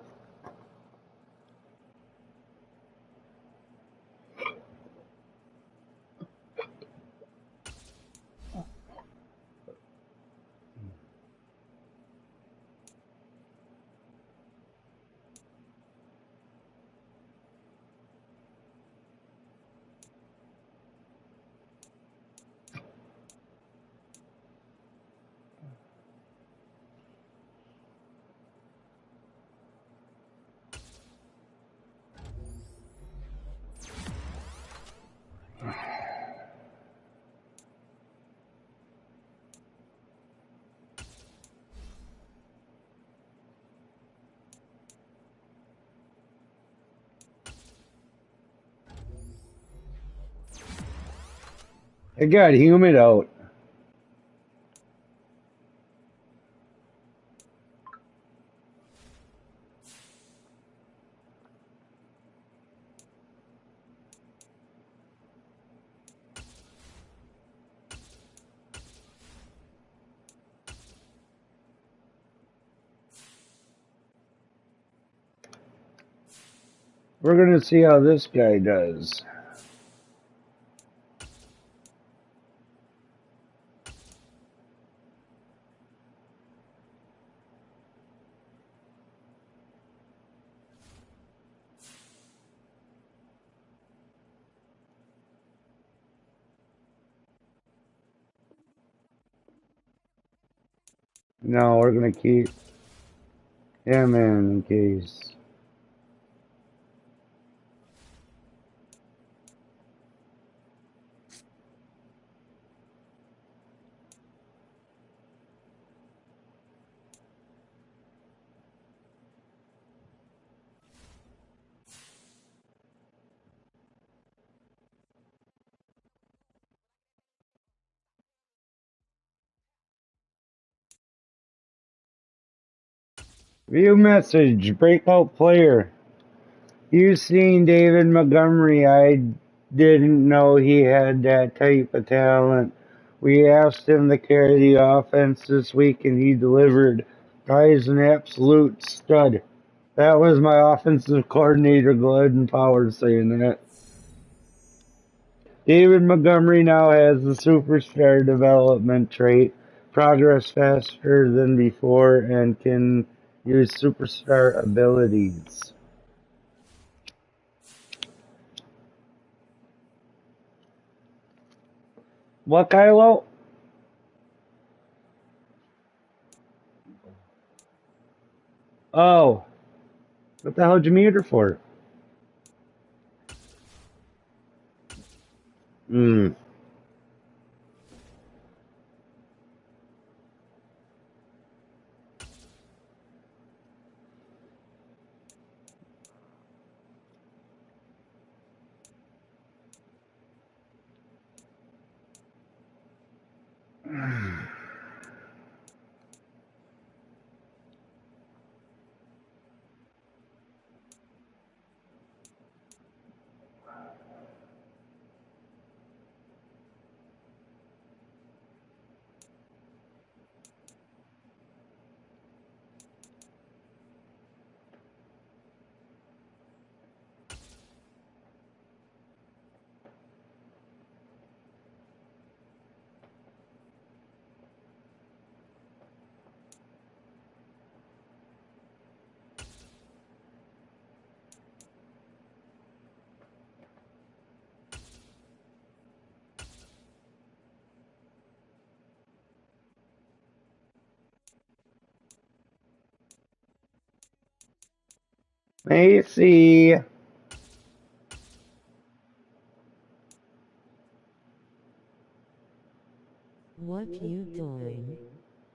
Speaker 1: It got humid out. We're going to see how this guy does. No, we're going to keep him in case. View message, breakout player. You seen David Montgomery. I didn't know he had that type of talent. We asked him to carry the offense this week and he delivered. Guy's an absolute stud. That was my offensive coordinator, Glenn Powers, saying that. David Montgomery now has the superstar development trait, progress faster than before, and can use superstar abilities. What, Kylo? Oh, what the hell did you mute her for? Hmm. Macy.
Speaker 8: What you doing?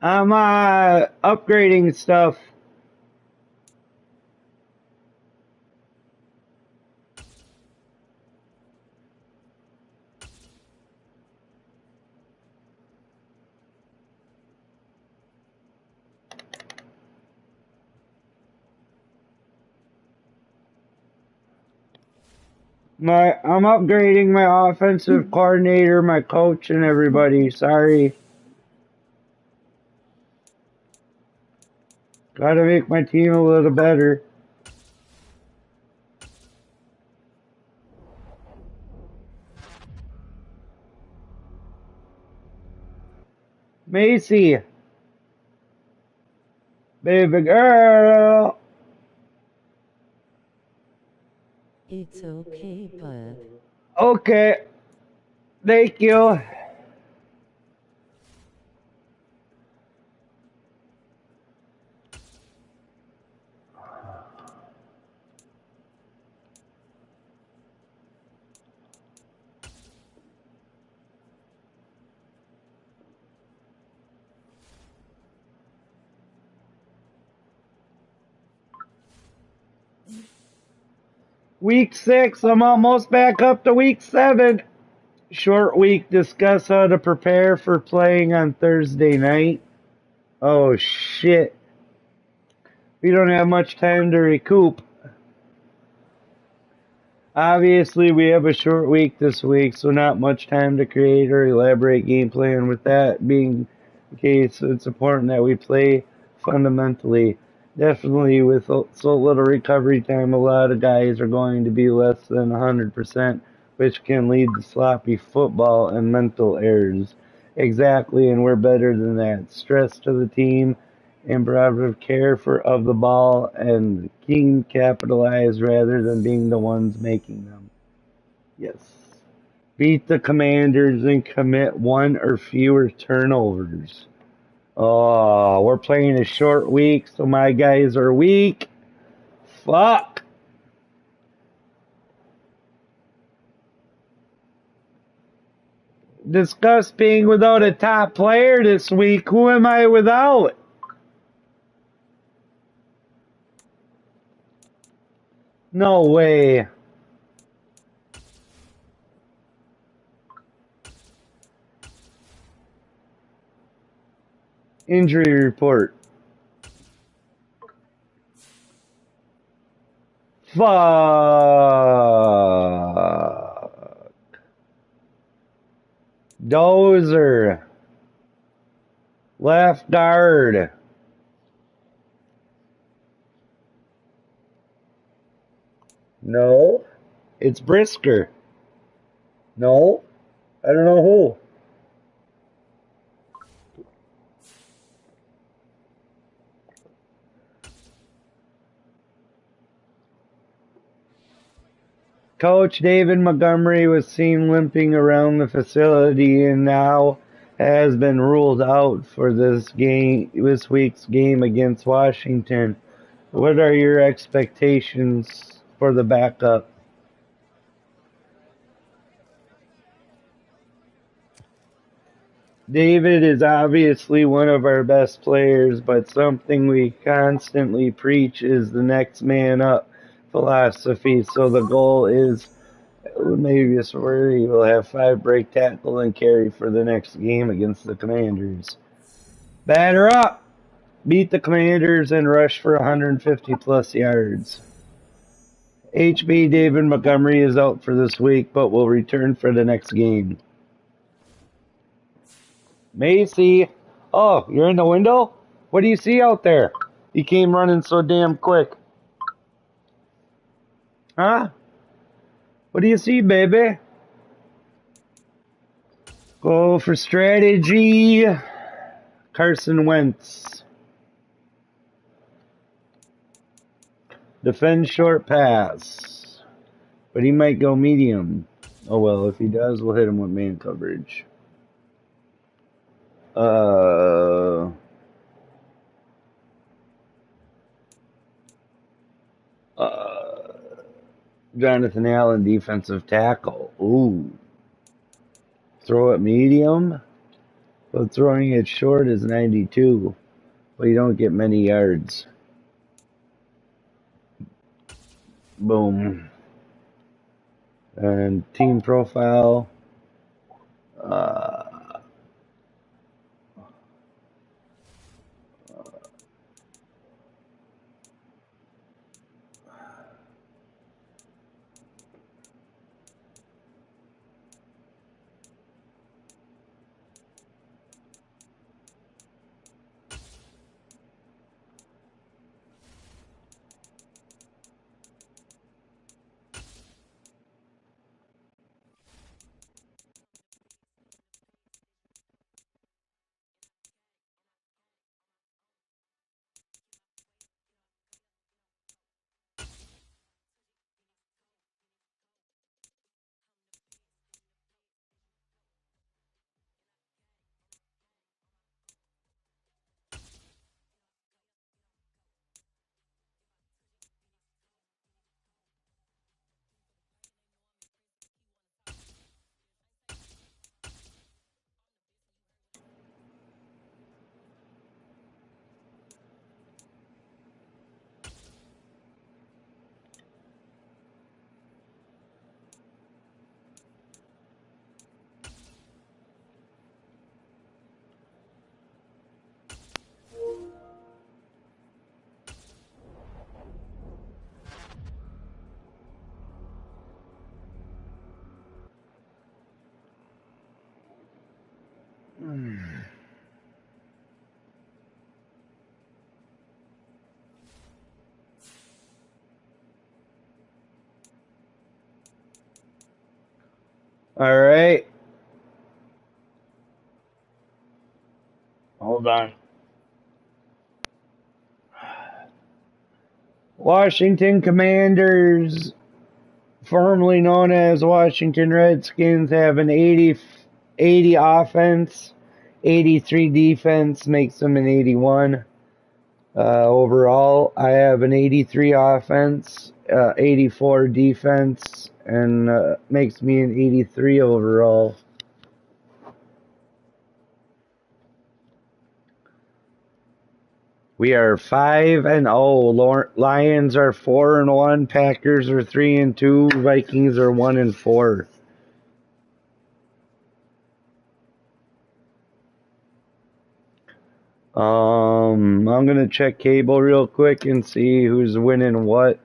Speaker 1: I'm upgrading stuff. I'm upgrading my offensive coordinator, my coach, and everybody. Sorry. Gotta make my team a little better. Macy. Baby girl.
Speaker 8: It's okay, bud.
Speaker 1: Okay. Thank you. Week 6. I'm almost back up to week 7. Short week. Discuss how to prepare for playing on Thursday night. Oh, shit. We don't have much time to recoup. Obviously, we have a short week this week, so not much time to create or elaborate game plan. With that being the case, it's important that we play fundamentally. Definitely, with so little recovery time, a lot of guys are going to be less than 100%, which can lead to sloppy football and mental errors. Exactly, and we're better than that. Stress to the team, imperative care of the ball, and team capitalize rather than being the ones making them. Yes. Beat the Commanders and commit one or fewer turnovers. Oh, we're playing a short week, so my guys are weak. Fuck. Discuss being without a top player this week. Who am I without? No way. Injury report. Fuck. Dozer. Left guard. No. It's Brisker. No. I don't know who. Coach David Montgomery was seen limping around the facility and now has been ruled out for this week's game against Washington. What are your expectations for the backup? David is obviously one of our best players, but something we constantly preach is the next man up philosophy. So the goal is maybe it's where he will have 5 break tackle and carry for the next game against the Commanders. Batter up! Beat the Commanders and rush for 150 plus yards. HB David Montgomery is out for this week, but will return for the next game. Macy. Oh, you're in the window? What do you see out there? You came running so damn quick. Huh? What do you see, baby? Go for strategy. Carson Wentz. Defend short pass. But he might go medium. Oh well, if he does, we'll hit him with man coverage. Jonathan Allen, defensive tackle. Ooh. Throw it medium, but throwing it short is 92. But you don't get many yards. Boom. And team profile. All right. Hold on. Washington Commanders, formerly known as Washington Redskins, have an 80 offense, 83 defense, makes them an 81. Overall, I have an 83 offense, 84 defense, and makes me an 83 overall. We are 5-0. Lions are 4-1. Packers are 3-2. Vikings are 1-4. I'm gonna check cable real quick and see who's winning what.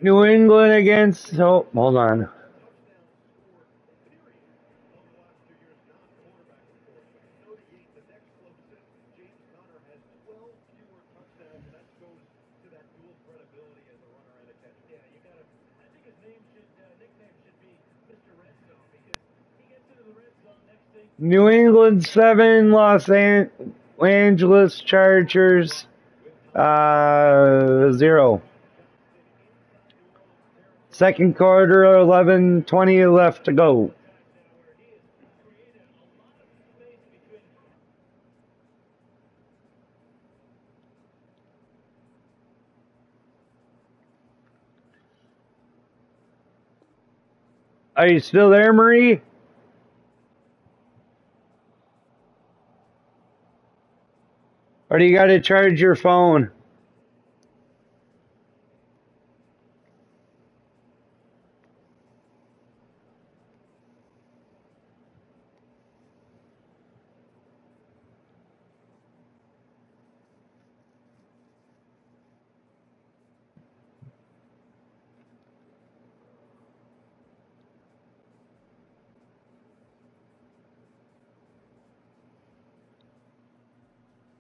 Speaker 1: New England against. Oh, hold on. New England 7, Los Angeles Chargers 0. Second quarter, 11:20 left to go. Are you still there, Marie? Or do you got to charge your phone?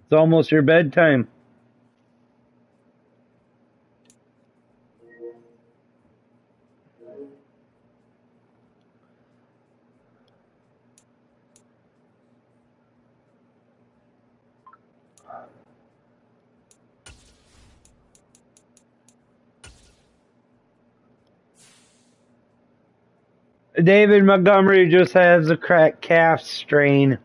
Speaker 1: It's almost your bedtime. David Montgomery just has a cracked calf strain.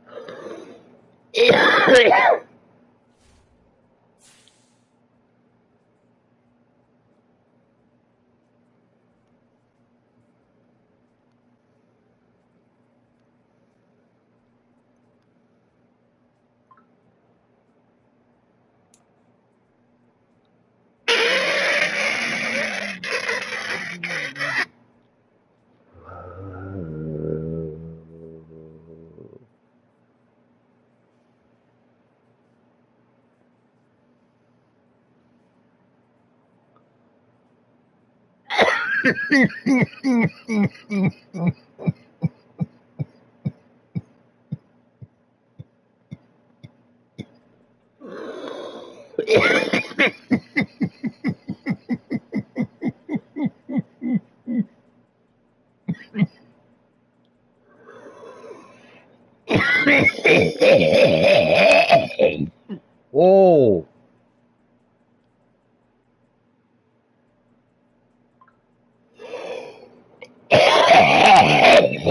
Speaker 1: Whoa.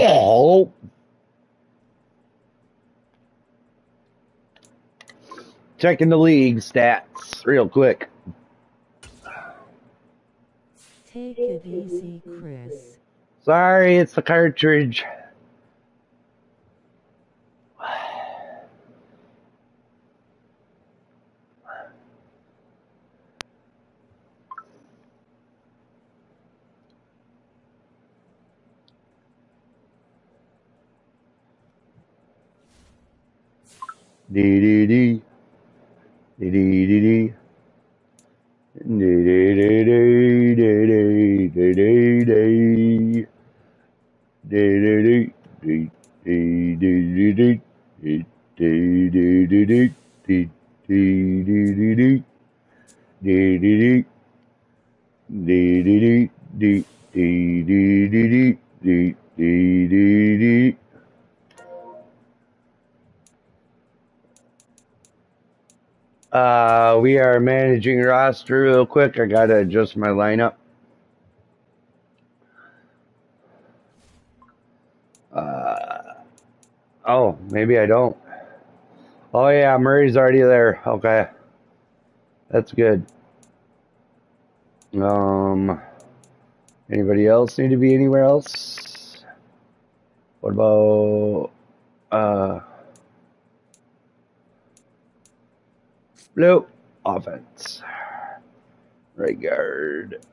Speaker 1: Oh. Checking the league stats real quick.
Speaker 8: Take it easy, Chris.
Speaker 1: Sorry, it's the cartridge. Dee dee dee. Dee dee dee dee. Dee dee dee dee dee dee dee dee. Dee dee dee dee dee dee dee dee. Dee dee dee dee dee dee dee dee dee. Dee dee dee. Dee dee dee dee dee dee dee dee dee dee dee. We are managing roster real quick. I gotta adjust my lineup. Oh, maybe I don't. Oh yeah, Murray's already there. Okay, that's good. Anybody else need to be anywhere else? What about blue offense? Right guard.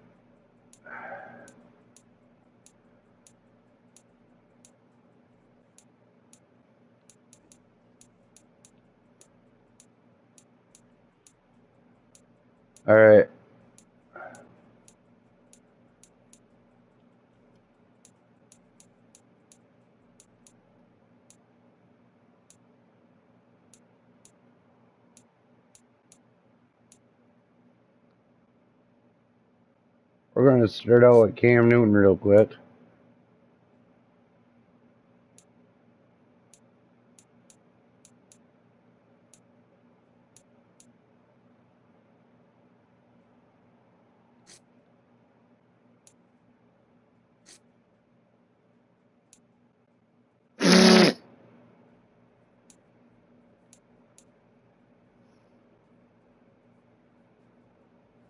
Speaker 1: All right. We're gonna start out with Cam Newton real quick.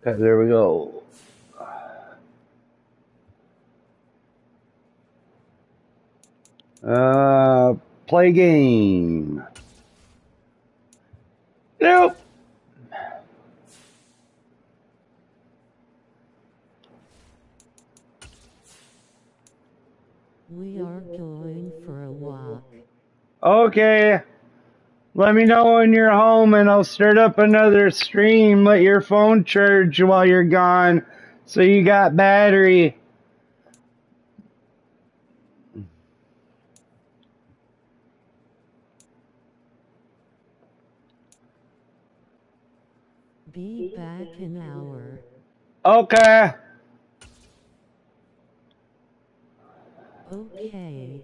Speaker 1: Okay, there we go. Play game. Nope.
Speaker 8: We are going for a walk.
Speaker 1: Okay. Let me know when you're home and I'll start up another stream. Let your phone charge while you're gone so you got battery.
Speaker 8: Be back an hour.
Speaker 1: Okay.
Speaker 8: Okay.